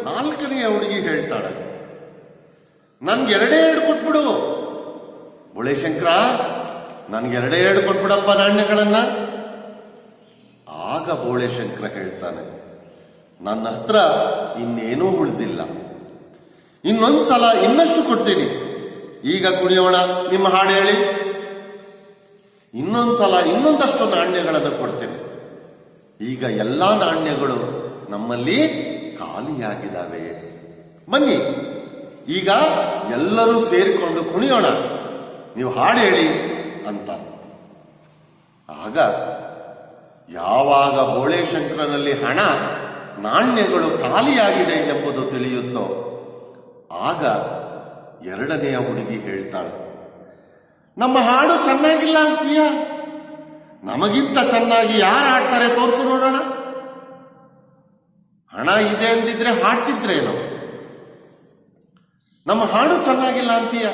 ನಾಲ್ಕನೆಯ ಹುಡುಗಿ ಹೇಳ್ತಾಳೆ ನನ್ಗೆರಡೇ ಎರಡು ಕೊಟ್ಬಿಡು. ಭೋಳೆಶಂಕರ ನನ್ಗೆರಡೇ ಎರಡು ಕೊಟ್ಬಿಡಪ್ಪ ನಾಣ್ಯಗಳನ್ನ. ಆಗ ಭೋಳೆಶಂಕರ ಹೇಳ್ತಾನೆ, ನನ್ನ ಹತ್ರ ಇನ್ನೇನೂ ಉಳಿದಿಲ್ಲ, ಇನ್ನೊಂದ್ಸಲ ಇನ್ನಷ್ಟು ಕೊಡ್ತೀನಿ. ಈಗ ಕುಣಿಯೋಣ, ನಿಮ್ಮ ಹಾಡು ಹೇಳಿ. ಇನ್ನೊಂದ್ಸಲ ಇನ್ನೊಂದಷ್ಟು ನಾಣ್ಯಗಳನ್ನು ಕೊಡ್ತೇನೆ. ಈಗ ಎಲ್ಲಾ ನಾಣ್ಯಗಳು ನಮ್ಮಲ್ಲಿ ಖಾಲಿಯಾಗಿದ್ದಾವೆ. ಬನ್ನಿ, ಈಗ ಎಲ್ಲರೂ ಸೇರಿಕೊಂಡು ಕುಣಿಯೋಣ, ನೀವು ಹಾಡು ಹೇಳಿ ಅಂತ. ಆಗ ಯಾವಾಗ ಬೋಳೆಶಂಕರನಲ್ಲಿ ಹಣ ನಾಣ್ಯಗಳು ಖಾಲಿಯಾಗಿದೆ ಎಂಬುದು ತಿಳಿಯುತ್ತೋ ಆಗ ಎರಡನೆಯ ಹುಡುಗಿ ಹೇಳ್ತಾಳೆ, ನಮ್ಮ ಹಾಡು ಚೆನ್ನಾಗಿಲ್ಲ ಅಂತೀಯ? ನಮಗಿಂತ ಚೆನ್ನಾಗಿ ಯಾರು ಹಾಡ್ತಾರೆ ತೋರಿಸು ನೋಡೋಣ. ಹಣ ಇದೆ ಅಂದಿದ್ರೆ ಹಾಡ್ತಿದ್ರೇನು? ನಮ್ಮ ಹಾಡು ಚೆನ್ನಾಗಿಲ್ಲ ಅಂತೀಯ,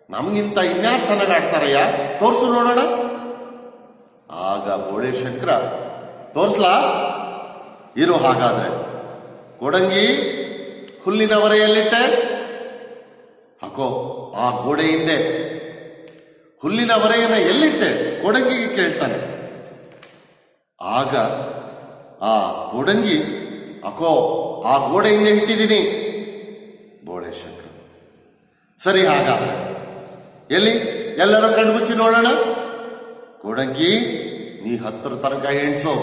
ನಮಗಿಂತ ಇನ್ಯಾರು ಚೆನ್ನಾಗಿ ಆಡ್ತಾರಯ್ಯ, ತೋರಿಸು ನೋಡೋಣ. ಆಗ ಬೋಳೆಶಂಕರ, ತೋರ್ಸ್ಲಾ? ಇರು ಹಾಗಾದ್ರೆ. ಕೊಡಂಗಿ ಹುಲ್ಲಿನ ಹೊರೆಯಲ್ಲಿಟ್ಟೆ, ಹಾಕೋ ಆ ಗೋಡೆ ಹಿಂದೆ. ಹುಲ್ಲಿನ ಹೊರೆಯನ್ನ ಎಲ್ಲಿಟ್ಟೆ? ಕೊಡಂಗಿಗೆ ಕೇಳ್ತಾನೆ. ಆಗ ಆ ಕೊಡಂಗಿ, ಹಾಕೋ ಆ ಗೋಡೆ ಹಿಂದೆ ಇಟ್ಟಿದ್ದೀನಿ. ಬೋಳೆಶಂಕರ, ಸರಿ ಹಾಗಾದ್ರೆ ಎಲ್ಲಿ? ಎಲ್ಲರೂ ಕಣ್ಮುಚ್ಚಿ ನೋಡೋಣ. ಕೊಡಂಗಿ, ನೀ 10 ತನಕ ಎಣಿಸೋ.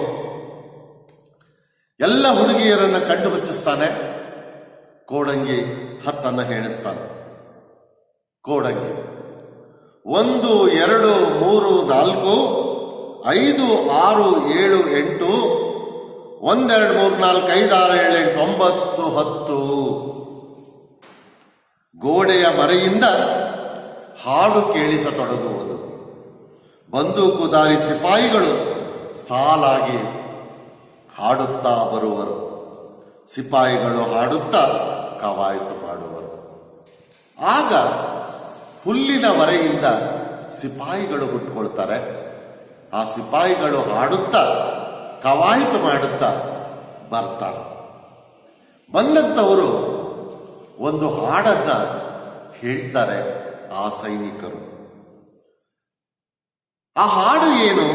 ಎಲ್ಲ ಹುಡುಗಿಯರನ್ನ ಕಂಡು ಮುಚ್ಚಿಸ್ತಾನೆ. ಕೋಡಂಗಿ 10 ಎಣಿಸ್ತಾನೆ. ಕೋಡಂಗಿ 1 2 3 4 5 6 7 8 1 2 3 4 5 6 7 8 9 10. ಗೋಡೆಯ ಮರೆಯಿಂದ ಹಾಡು ಕೇಳಿಸತೊಡಗುವುದು. ಬಂದೂಕುದಾರಿ ಸಿಪಾಯಿಗಳು ಸಾಲಾಗಿ ಹಾಡುತ್ತಾ ಬರುವರು. ಸಿಪಾಯಿಗಳು ಹಾಡುತ್ತಾ ಕವಾಯತು ಮಾಡುವರು. ಆಗ ಹುಲ್ಲಿನ ಹೊರೆಯಿಂದ ಸಿಪಾಯಿಗಳು ಹುಟ್ಕೊಳ್ತಾರೆ. ಆ ಸಿಪಾಯಿಗಳು ಹಾಡುತ್ತಾ ಕವಾಯತು ಮಾಡುತ್ತಾ ಬರ್ತಾರೆ. ಬಂದಂಥವರು ಒಂದು ಹಾಡನ್ನ ಹೇಳ್ತಾರೆ ಆ ಸೈನಿಕರು. ಆ ಹಾಡು ಏನು?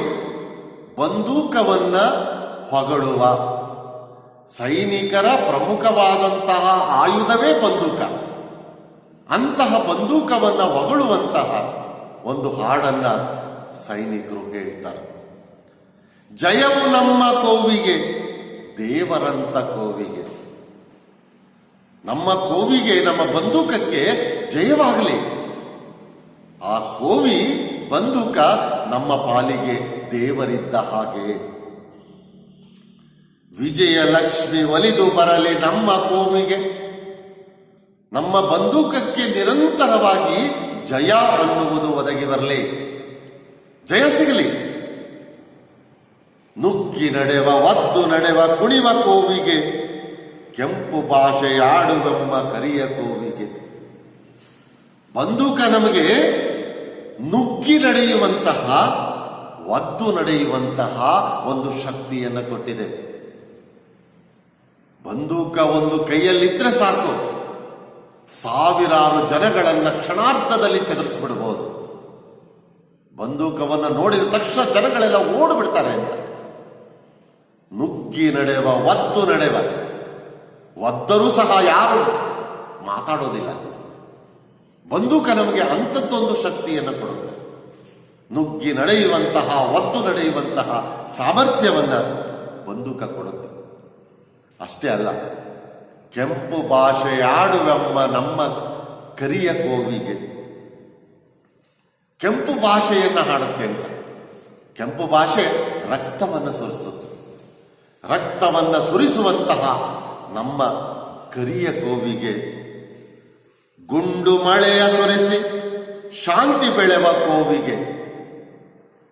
ಬಂದೂಕವನ್ನ ಹೊಗಳುವ. ಸೈನಿಕರ ಪ್ರಮುಖವಾದಂತಹ ಆಯುಧವೇ ಬಂದೂಕ. ಅಂತಹ ಬಂದೂಕವನ್ನ ಹೊಗಳುವಂತಹ ಒಂದು ಹಾಡನ್ನ ಸೈನಿಕರು ಹೇಳ್ತಾರೆ. ಜಯವು ನಮ್ಮ ಕೋವಿಗೆ, ದೇವರಂತ ಕೋವಿಗೆ. ನಮ್ಮ ಕೋವಿಗೆ, ನಮ್ಮ ಬಂದೂಕಕ್ಕೆ ಜಯವಾಗಲಿ. ಆ ಕೋವಿ ಬಂದೂಕ ನಮ್ಮ ಪಾಲಿಗೆ ದೇವರಿದ್ದ ಹಾಗೆ. ವಿಜಯಲಕ್ಷ್ಮಿ ಒಲಿದು ಬರಲಿ ನಮ್ಮ ಕೋವಿಗೆ. ನಮ್ಮ ಬಂದೂಕಕ್ಕೆ ನಿರಂತರವಾಗಿ ಜಯ ಅನ್ನುವುದು ಒದಗಿ ಬರಲಿ, ಜಯ ಸಿಗಲಿ. ನುಗ್ಗಿ ನಡೆವ, ಒದ್ದು ನಡೆವ, ಕುಣಿವ ಕೋವಿಗೆ, ಕೆಂಪು ಭಾಷೆಯಾಡುವೆಂಬ ಕರಿಯ ಕೋವಿಗೆ. ಬಂದೂಕ ನಮಗೆ ನುಗ್ಗಿ ನಡೆಯುವಂತಹ, ಒದ್ದು ನಡೆಯುವಂತಹ ಒಂದು ಶಕ್ತಿಯನ್ನು ಕೊಟ್ಟಿದೆ. ಬಂದೂಕ ಒಂದು ಕೈಯಲ್ಲಿದ್ರೆ ಸಾಕು, ಸಾವಿರಾರು ಜನಗಳನ್ನ ಕ್ಷಣಾರ್ಧದಲ್ಲಿ ಚದುರಿಸಿಬಿಡಬಹುದು. ಬಂದೂಕವನ್ನ ನೋಡಿದ ತಕ್ಷಣ ಜನಗಳೆಲ್ಲ ಓಡಿಬಿಡ್ತಾರೆ ಅಂತ. ನುಗ್ಗಿ ನಡೆವ, ಒದ್ದು ನಡೆವ. ಒದ್ದರೂ ಸಹ ಯಾರು ಮಾತಾಡೋದಿಲ್ಲ. ಬಂದೂಕ ನಮಗೆ ಅಂಥದ್ದೊಂದು ಶಕ್ತಿಯನ್ನು ಕೊಡುತ್ತೆ. ನುಗ್ಗಿ ನಡೆಯುವಂತಹ, ಒದ್ದು ನಡೆಯುವಂತಹ ಸಾಮರ್ಥ್ಯವನ್ನ ಬಂದೂಕ ಕೊಡುತ್ತೆ. ಅಷ್ಟೇ ಅಲ್ಲ, ಕೆಂಪು ಭಾಷೆಯಾಡುವೆಂಬ ನಮ್ಮ ಕರಿಯ ಕೋವಿಗೆ. ಕೆಂಪು ಭಾಷೆಯನ್ನ ಹಾಡುತ್ತೆ ಅಂತ. ಕೆಂಪು ಭಾಷೆ ರಕ್ತವನ್ನು ಸುರಿಸುತ್ತೆ. ರಕ್ತವನ್ನ ಸುರಿಸುವಂತಹ ನಮ್ಮ ಕರಿಯ ಕೋವಿಗೆ. ಗುಂಡು ಮಳೆಯ ಸುರಿಸಿ ಶಾಂತಿ ಬೆಳೆವ ಕೋವಿಗೆ.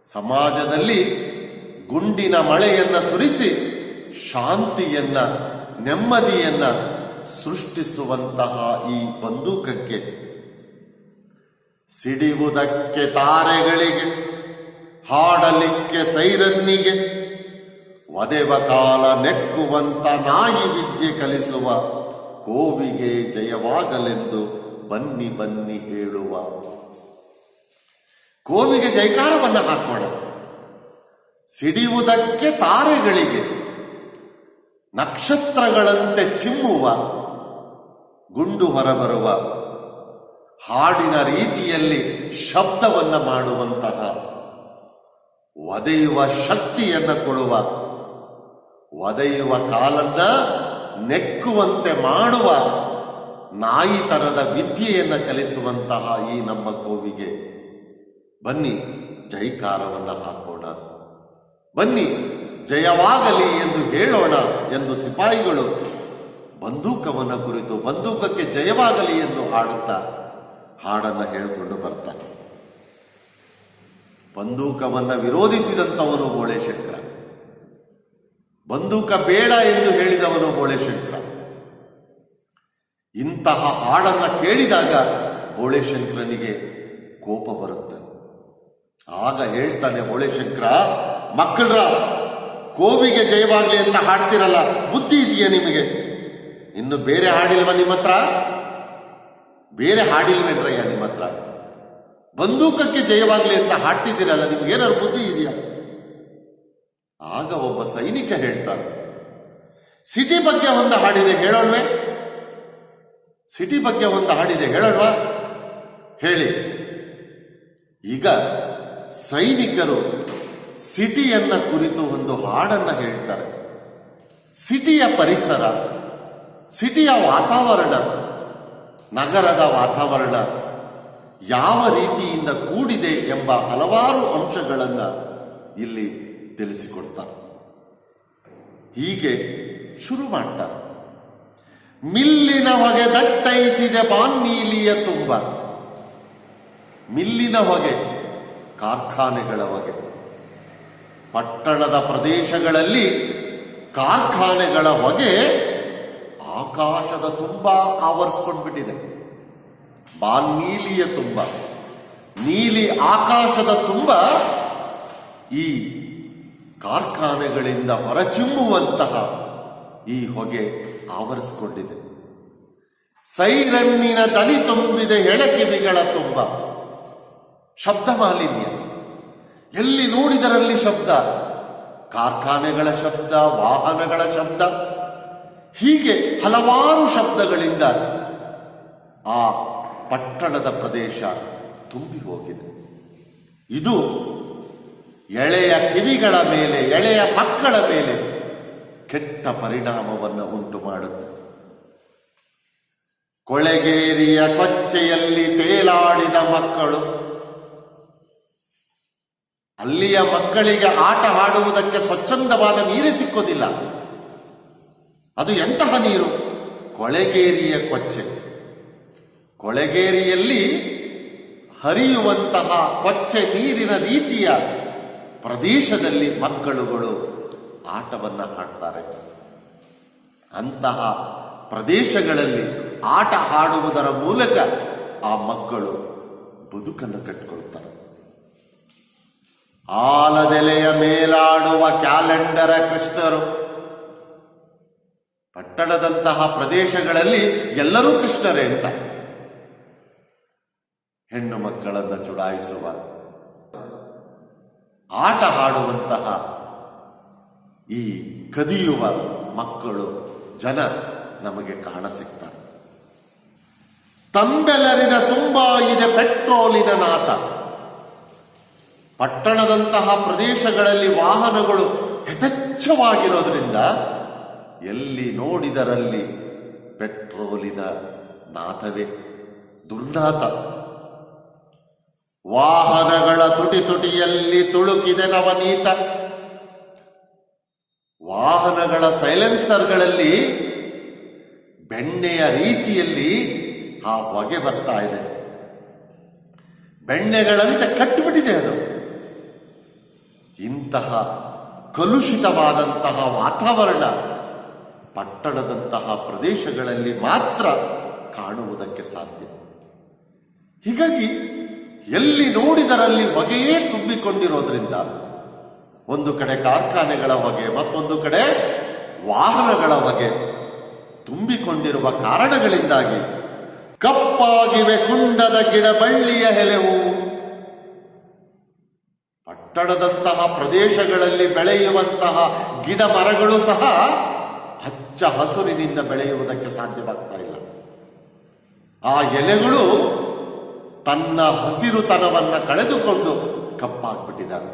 ಸಮಾಜದಲ್ಲಿ ಗುಂಡಿನ ಮಳೆಯನ್ನ ಸುರಿಸಿ ಶಾಂತಿಯನ್ನ, ನೆಮ್ಮದಿಯನ್ನ ಸೃಷ್ಟಿಸುವಂತಹ ಈ ಬಂದೂಕಕ್ಕೆ. ಸಿಡಿಯುವುದಕ್ಕೆ ತಾರೆಗಳಿಗೆ, ಹಾಡಲಿಕ್ಕೆ ಸೈರನ್ನಿಗೆ, ಒದೆವ ಕಾಲ ನೆಕ್ಕುವಂತ ನಾಯಿ ವಿದ್ಯೆ ಕಲಿಸುವ ಕೋವಿಗೆ ಜಯವಾಗಲೆಂದು ಬನ್ನಿ ಬನ್ನಿ ಹೇಳುವ. ಕೋವಿಗೆ ಜೈಕಾರವನ್ನ ಹಾಕೋಣ. ಸಿಡಿಯುವುದಕ್ಕೆ ತಾರೆಗಳಿಗೆ, ನಕ್ಷತ್ರಗಳಂತೆ ಚಿಮ್ಮುವ ಗುಂಡು ಹೊರಬರುವ ಹಾಡಿನ ರೀತಿಯಲ್ಲಿ ಶಬ್ದವನ್ನ ಮಾಡುವಂತಹ, ಒದೆಯುವ ಶಕ್ತಿಯನ್ನ ಕೊಡುವ, ಒದೆಯುವ ಕಾಲನ್ನ ನೆಕ್ಕುವಂತೆ ಮಾಡುವ ನಾಯಿತನದ ವಿದ್ಯೆಯನ್ನು ಕಲಿಸುವಂತಹ ಈ ನಮ್ಮ ಗೋವಿಗೆ ಬನ್ನಿ ಜೈಕಾರವನ್ನ ಹಾಕೋಣ, ಬನ್ನಿ ಜಯವಾಗಲಿ ಎಂದು ಹೇಳೋಣ ಎಂದು ಸಿಪಾಯಿಗಳು ಬಂದೂಕವನ್ನು ಕುರಿತು ಬಂದೂಕಕ್ಕೆ ಜಯವಾಗಲಿ ಎಂದು ಹಾಡುತ್ತಾ ಹಾಡನ್ನ ಹೇಳಿಕೊಂಡು ಬರ್ತಾರೆ. ಬಂದೂಕವನ್ನ ವಿರೋಧಿಸಿದಂಥವನು ಬೋಳೆಶಂಕರ, ಬಂದೂಕ ಬೇಡ ಎಂದು ಹೇಳಿದವನು ಬೋಳೆಶಂಕರ. ಇಂತಹ ಹಾಡನ್ನ ಕೇಳಿದಾಗ ಬೋಳೆಶಂಕರನಿಗೆ ಕೋಪ ಬರುತ್ತೆ. ಆಗ ಹೇಳ್ತಾನೆ ಬೋಳೆಶಂಕರ, ಮಕ್ಕಳ್ರ ಗೋವಿಗೆ ಜಯವಾಗ್ಲಿ ಅಂತ ಹಾಡ್ತಿರಲ್ಲ, ಬುದ್ಧಿ ಇದೆಯಾ ನಿಮಗೆ? ಇನ್ನು ಬೇರೆ ಹಾಡಿಲ್ವ ನಿಮ್ಮ ಹತ್ರ? ಬೇರೆ ಹಾಡಿಲ್ವೇನ್ರಯ್ಯ ನಿಮ್ಮ ಹತ್ರ? ಬಂದೂಕಕ್ಕೆ ಜಯವಾಗ್ಲಿ ಅಂತ ಹಾಡ್ತಿದ್ದೀರಲ್ಲ, ನಿಮ್ಗೇನಾದ್ರು ಬುದ್ಧಿ ಇದೆಯಾ? ಆಗ ಒಬ್ಬ ಸೈನಿಕ ಹೇಳ್ತಾನೆ, ಸಿಟಿ ಬಗ್ಗೆ ಒಂದು ಹಾಡಿದೆ ಹೇಳೋಣ್ವೆ? ಸಿಟಿ ಬಗ್ಗೆ ಒಂದು ಹಾಡಿದೆ ಹೇಳೋಣ್ವಾ? ಹೇಳಿ. ಈಗ ಸೈನಿಕರು ಸಿಟಿಯನ್ನ ಕುರಿತು ಒಂದು ಹಾಡನ್ನ ಹೇಳ್ತಾರೆ. ಸಿಟಿಯ ಪರಿಸರ, ಸಿಟಿಯ ವಾತಾವರಣ, ನಗರದ ವಾತಾವರಣ ಯಾವ ರೀತಿಯಿಂದ ಕೂಡಿದೆ ಎಂಬ ಹಲವಾರು ಅಂಶಗಳನ್ನ ಇಲ್ಲಿ ತಿಳಿಸಿಕೊಡ್ತಾರೆ. ಹೀಗೆ ಶುರು ಮಾಡ್ತಾರೆ. ಮಿಲ್ಲಿನ ಹೊಗೆ ದಟ್ಟೈಸಿದೆ ಬಾನ್ನೀಲಿಯ ತುಂಬ. ಮಿಲ್ಲಿನ ಹೊಗೆ, ಕಾರ್ಖಾನೆಗಳ ಹೊಗೆ. ಪಟ್ಟಣದ ಪ್ರದೇಶಗಳಲ್ಲಿ ಕಾರ್ಖಾನೆಗಳ ಹೊಗೆ ಆಕಾಶದ ತುಂಬ ಆವರಿಸ್ಕೊಂಡ್ಬಿಟ್ಟಿದೆ. ಬಾನ್ನೀಲಿಯ ತುಂಬ, ನೀಲಿ ಆಕಾಶದ ತುಂಬ ಈ ಕಾರ್ಖಾನೆಗಳಿಂದ ಹೊರಚಿಮ್ಮುವಂತಹ ಈ ಹೊಗೆ ಆವರಿಸಿಕೊಂಡಿದೆ. ಸೈರನ್ನಿನ ದನಿ ತುಂಬಿದೆ ಎಳಕಿವಿಗಳ ತುಂಬ. ಶಬ್ದ ಮಾಲಿನ್ಯ, ಎಲ್ಲಿ ನೋಡಿದರಲ್ಲಿ ಶಬ್ದ, ಕಾರ್ಖಾನೆಗಳ ಶಬ್ದ, ವಾಹನಗಳ ಶಬ್ದ, ಹೀಗೆ ಹಲವಾರು ಶಬ್ದಗಳಿಂದ ಆ ಪಟ್ಟಣದ ಪ್ರದೇಶ ತುಂಬಿ ಹೋಗಿದೆ. ಇದು ಎಳೆಯ ಕಿವಿಗಳ ಮೇಲೆ, ಎಳೆಯ ಮಕ್ಕಳ ಮೇಲೆ ಕೆಟ್ಟ ಪರಿಣಾಮವನ್ನು ಉಂಟು ಮಾಡುತ್ತೆ. ಕೊಳೆಗೇರಿಯ ಕೊಚ್ಚೆಯಲ್ಲಿ ತೇಲಾಡಿದ ಮಕ್ಕಳು, ಅಲ್ಲಿಯ ಮಕ್ಕಳಿಗೆ ಆಟ ಆಡುವುದಕ್ಕೆ ಸ್ವಚ್ಛಂದವಾದ ನೀರೇ ಸಿಕ್ಕೋದಿಲ್ಲ. ಅದು ಎಂತಹ ನೀರು? ಕೊಳೆಗೇರಿಯ ಕೊಚ್ಚೆ. ಕೊಳೆಗೇರಿಯಲ್ಲಿ ಹರಿಯುವಂತಹ ಕೊಚ್ಚೆ ನೀರಿನ ರೀತಿಯ ಪ್ರದೇಶದಲ್ಲಿ ಮಕ್ಕಳುಗಳು ಆಟವನ್ನ ಆಡ್ತಾರೆ. ಅಂತಹ ಪ್ರದೇಶಗಳಲ್ಲಿ ಆಟ ಆಡುವುದರ ಮೂಲಕ ಆ ಮಕ್ಕಳು ಬದುಕನ್ನು ಕಟ್ಟಿಕೊಳ್ತಾರೆ. ಆಲದೆಲೆಯ ಮೇಲಾಡುವ ಕ್ಯಾಲೆಂಡರ ಕೃಷ್ಣರು. ಪಟ್ಟಣದಂತಹ ಪ್ರದೇಶಗಳಲ್ಲಿ ಎಲ್ಲರೂ ಕೃಷ್ಣರೇ ಅಂತ. ಹೆಣ್ಣು ಮಕ್ಕಳನ್ನು ಚುಡಾಯಿಸುವ, ಆಟ ಆಡುವಂತಹ ಈ ಕದಿಯುವ ಮಕ್ಕಳು, ಜನ ನಮಗೆ ಕಾಣಸಿಗ್ತಾರೆ. ತಂಬೆಲರಿನ ತುಂಬಾ ಇದೆ ಪೆಟ್ರೋಲಿನ ನಾತ. ಪಟ್ಟಣದಂತಹ ಪ್ರದೇಶಗಳಲ್ಲಿ ವಾಹನಗಳು ಯಥೇಚ್ಛವಾಗಿರೋದ್ರಿಂದ ಎಲ್ಲಿ ನೋಡಿದರಲ್ಲಿ ಪೆಟ್ರೋಲಿನ ನಾಥವೇ, ದುರ್ನಾಥ. ವಾಹನಗಳ ತುಟಿ ತುಟಿಯಲ್ಲಿ ತುಳುಕಿದೆ ನವನೀತ. ವಾಹನಗಳ ಸೈಲೆನ್ಸರ್ಗಳಲ್ಲಿ ಬೆಣ್ಣೆಯ ರೀತಿಯಲ್ಲಿ ಆ ಹೊಗೆ ಬರ್ತಾ ಇದೆ. ಬೆಣ್ಣೆಗಳಂತೆ ಕಟ್ಟಿಬಿಟ್ಟಿದೆ ಅದು. ಇಂತಹ ಕಲುಷಿತವಾದಂತಹ ವಾತಾವರಣ ಪಟ್ಟಣದಂತಹ ಪ್ರದೇಶಗಳಲ್ಲಿ ಮಾತ್ರ ಕಾಣುವುದಕ್ಕೆ ಸಾಧ್ಯ. ಹೀಗಾಗಿ ಎಲ್ಲಿ ನೋಡಿದರಲ್ಲಿ ಹೊಗೆಯೇ ತುಂಬಿಕೊಂಡಿರೋದ್ರಿಂದ, ಒಂದು ಕಡೆ ಕಾರ್ಖಾನೆಗಳ ಹೊಗೆ, ಮತ್ತೊಂದು ಕಡೆ ವಾಹನಗಳ ಹೊಗೆ ತುಂಬಿಕೊಂಡಿರುವ ಕಾರಣಗಳಿಂದಾಗಿ ಕಪ್ಪಾಗಿವೆ ಕುಂಡದ ಗಿಡ ಬಳ್ಳಿಯ ಎಲೆವು. ಪಟ್ಟಣದಂತಹ ಪ್ರದೇಶಗಳಲ್ಲಿ ಬೆಳೆಯುವಂತಹ ಗಿಡ ಮರಗಳು ಸಹ ಹಚ್ಚ ಹಸುರಿನಿಂದ ಬೆಳೆಯುವುದಕ್ಕೆ ಸಾಧ್ಯವಾಗ್ತಾ ಇಲ್ಲ. ಆ ಎಲೆಗಳು ತನ್ನ ಹಸಿರುತನವನ್ನ ಕಳೆದುಕೊಂಡು ಕಪ್ಪಾಗ್ಬಿಟ್ಟಿದ್ದಾವೆ.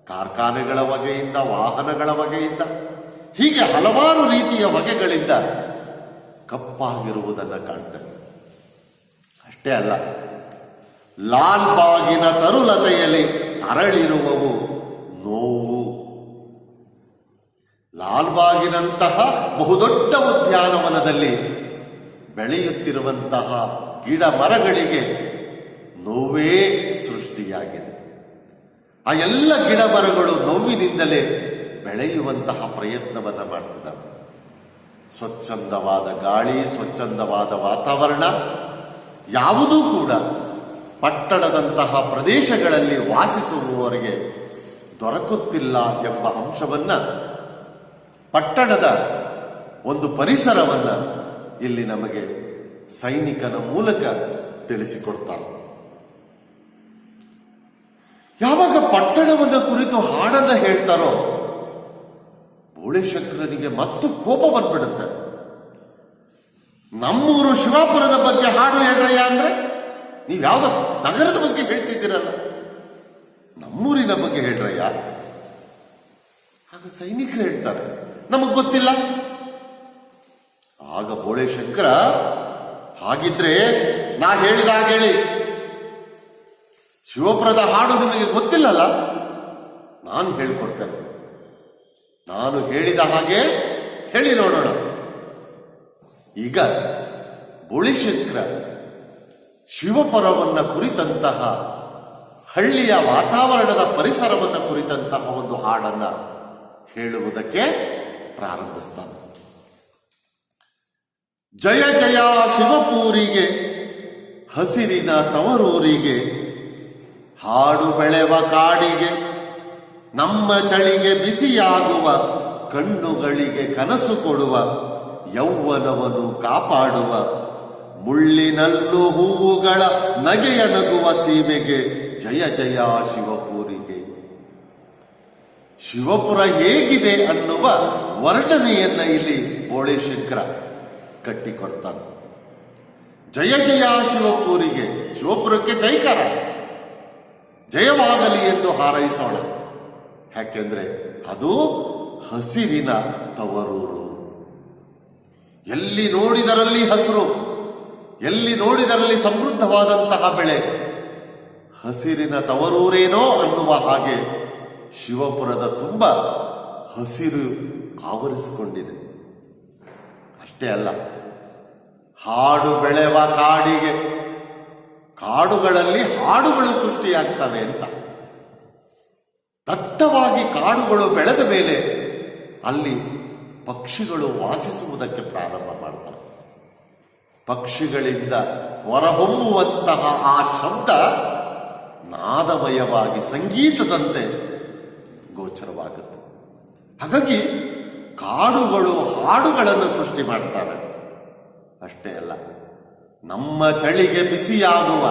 ಕಾರ್ಖಾನೆಗಳ ಹೊಗೆಯಿಂದ, ವಾಹನಗಳ ಹೊಗೆಯಿಂದ, ಹೀಗೆ ಹಲವಾರು ರೀತಿಯ ಹೊಗೆಗಳಿಂದ ಕಪ್ಪಾಗಿರುವುದನ್ನು ಕಾಣ್ತೇವೆ. ಅಷ್ಟೇ ಅಲ್ಲ, ಲಾಲ್ ಬಾಗಿನ ತರುಲತೆಯಲ್ಲಿ ಅರಳಿರುವವು ನೋವು. ಲಾಲ್ಬಾಗಿನಂತಹ ಬಹುದೊಡ್ಡ ಉದ್ಯಾನವನದಲ್ಲಿ ಬೆಳೆಯುತ್ತಿರುವಂತಹ ಗಿಡ ಮರಗಳಿಗೆ ನೋವೇ ಸೃಷ್ಟಿಯಾಗಿದೆ. ಆ ಎಲ್ಲ ಗಿಡ ಮರಗಳು ನೋವಿನಿಂದಲೇ ಬೆಳೆಯುವಂತಹ ಪ್ರಯತ್ನವನ್ನ ಮಾಡ್ತಿದ್ದಾವೆ. ಸ್ವಚ್ಛಂದವಾದ ಗಾಳಿ, ಸ್ವಚ್ಛಂದವಾದ ವಾತಾವರಣ ಯಾವುದೂ ಕೂಡ ಪಟ್ಟಣದಂತಹ ಪ್ರದೇಶಗಳಲ್ಲಿ ವಾಸಿಸುವವರಿಗೆ ದೊರಕುತ್ತಿಲ್ಲ ಎಂಬ ಅಂಶವನ್ನ, ಪಟ್ಟಣದ ಒಂದು ಪರಿಸರವನ್ನ ಇಲ್ಲಿ ನಮಗೆ ಸೈನಿಕನ ಮೂಲಕ ತಿಳಿಸಿಕೊಡ್ತಾರೆ. ಯಾವಾಗ ಪಟ್ಟಣವನ್ನ ಕುರಿತು ಹಾಡನ್ನ ಹೇಳ್ತಾರೋ ಬೋಳೆಶಂಕರನಿಗೆ ಮತ್ತು ಕೋಪ ಬಂದ್ಬಿಡುತ್ತೆ. ನಮ್ಮೂರು ಶಿವಾಪುರದ ಬಗ್ಗೆ ಹಾಡು ಹೇಳ್ರಯ್ಯ ಅಂದ್ರೆ ನೀವು ಯಾವ್ದೋ ನಗರದ ಬಗ್ಗೆ ಹೇಳ್ತಿದ್ದೀರಲ್ಲ, ನಮ್ಮೂರಿನ ಬಗ್ಗೆ ಹೇಳ್ರಯ್ಯ. ಆಗ ಸೈನಿಕರು ಹೇಳ್ತಾರೆ, ನಮಗ್ ಗೊತ್ತಿಲ್ಲ. ಆಗ ಬೋಳೆಶಂಕರ, ಹಾಗಿದ್ರೆ ನಾ ಹೇಳಿದಾಗ ಹೇಳಿ, ಶಿವಪುರದ ಹಾಡು ನಿಮಗೆ ಗೊತ್ತಿಲ್ಲಲ್ಲ, ನಾನು ಹೇಳ್ಕೊಡ್ತೇನೆ. ನಾನು ಹೇಳಿದ ಹಾಗೆ ಹೇಳಿ ನೋಡೋಣ. ಈಗ ಬೋಳೆಶಂಕರ ಶಿವಪುರವನ್ನ ಕುರಿತಂತಹ, ಹಳ್ಳಿಯ ವಾತಾವರಣದ ಪರಿಸರವನ್ನ ಕುರಿತಂತಹ ಒಂದು ಹಾಡನ್ನ ಹೇಳುವುದಕ್ಕೆ ಪ್ರಾರಂಭಿಸ್ತಾನೆ. ಜಯ ಜಯ ಶಿವಪೂರಿಗೆ, ಹಸಿರಿನ ತವರೂರಿಗೆ, ಹಾಡು ಬೆಳೆವ ಕಾಡಿಗೆ, ನಮ್ಮ ಚಳಿಗೆ ಬಿಸಿಯಾಗುವ, ಕಣ್ಣುಗಳಿಗೆ ಕನಸು ಕೊಡುವ, ಯೌವನವನ್ನು ಕಾಪಾಡುವ, ಮುಳ್ಳಿನಲ್ಲೂ ಹೂವುಗಳ ನಗೆಯ ನಗುವ ಸೀಮೆಗೆ, ಜಯ ಜಯ ಶಿವಪೂರಿಗೆ. ಶಿವಪುರ ಹೇಗಿದೆ ಅನ್ನುವ ವರ್ಣನೆಯನ್ನ ಇಲ್ಲಿ ಬೋಳೆಶಂಕರ ಕಟ್ಟಿಕೊಡ್ತಾನೆ. ಜಯ ಜಯ ಶಿವಪೂರಿಗೆ, ಶಿವಪುರಕ್ಕೆ ಜೈಕಾರ, ಜಯವಾಗಲಿ ಎಂದು ಹಾರೈಸೋಣ. ಯಾಕೆಂದ್ರೆ ಅದು ಹಸಿರಿನ ತವರೂರು. ಎಲ್ಲಿ ನೋಡಿದರಲ್ಲಿ ಹಸಿರು, ಎಲ್ಲಿ ನೋಡಿದರಲ್ಲಿ ಸಮೃದ್ಧವಾದಂತಹ ಬೆಳೆ, ಹಸಿರಿನ ತವರೂರೇನೋ ಅನ್ನುವ ಹಾಗೆ ಶಿವಪುರದ ತುಂಬ ಹಸಿರು ಆವರಿಸಿಕೊಂಡಿದೆ. ಅಷ್ಟೇ ಅಲ್ಲ, ಹಾಡು ಬೆಳೆವ ಕಾಡಿಗೆ, ಕಾಡುಗಳಲ್ಲಿ ಹಾಡುಗಳು ಸೃಷ್ಟಿಯಾಗ್ತವೆ ಅಂತ. ದಟ್ಟವಾಗಿ ಕಾಡುಗಳು ಬೆಳೆದ ಮೇಲೆ ಅಲ್ಲಿ ಪಕ್ಷಿಗಳು ವಾಸಿಸುವುದಕ್ಕೆ ಪ್ರಾರಂಭ ಮಾಡ್ತವೆ. ಪಕ್ಷಿಗಳಿಂದ ಹೊರಹೊಮ್ಮುವಂತಹ ಆ ಶಬ್ದ ನಾದಮಯವಾಗಿ ಸಂಗೀತದಂತೆ ಗೋಚರವಾಗುತ್ತೆ. ಹಾಗಾಗಿ ಕಾಡುಗಳು ಹಾಡುಗಳನ್ನು ಸೃಷ್ಟಿ ಮಾಡ್ತವೆ. ಅಷ್ಟೇ ಅಲ್ಲ, ನಮ್ಮ ಚಳಿಗೆ ಬಿಸಿಯಾಗುವ,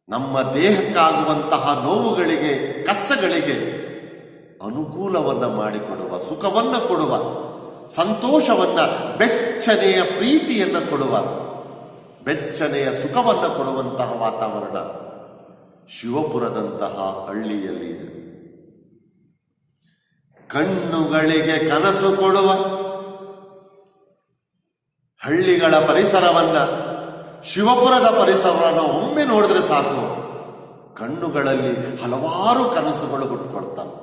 ನಮ್ಮ ದೇಹಕ್ಕಾಗುವಂತಹ ನೋವುಗಳಿಗೆ, ಕಷ್ಟಗಳಿಗೆ ಅನುಕೂಲವನ್ನ ಮಾಡಿಕೊಡುವ, ಸುಖವನ್ನ ಕೊಡುವ, ಸಂತೋಷವನ್ನ, ಬೆಚ್ಚನೆಯ ಪ್ರೀತಿಯನ್ನ ಕೊಡುವ, ಬೆಚ್ಚನೆಯ ಸುಖವನ್ನ ಕೊಡುವಂತಹ ವಾತಾವರಣ ಶಿವಪುರದಂತಹ ಹಳ್ಳಿಯಲ್ಲಿ ಇದೆ. ಕಣ್ಣುಗಳಿಗೆ ಕನಸು ಕೊಡುವ ಹಳ್ಳಿಗಳ ಪರಿಸರವನ್ನ, ಶಿವಪುರದ ಪರಿಸರವನ್ನು ಒಮ್ಮೆ ನೋಡಿದ್ರೆ ಸಾಕು, ಕಣ್ಣುಗಳಲ್ಲಿ ಹಲವಾರು ಕನಸುಗಳು ಹುಟ್ಟುಕೊಳ್ತವೆ,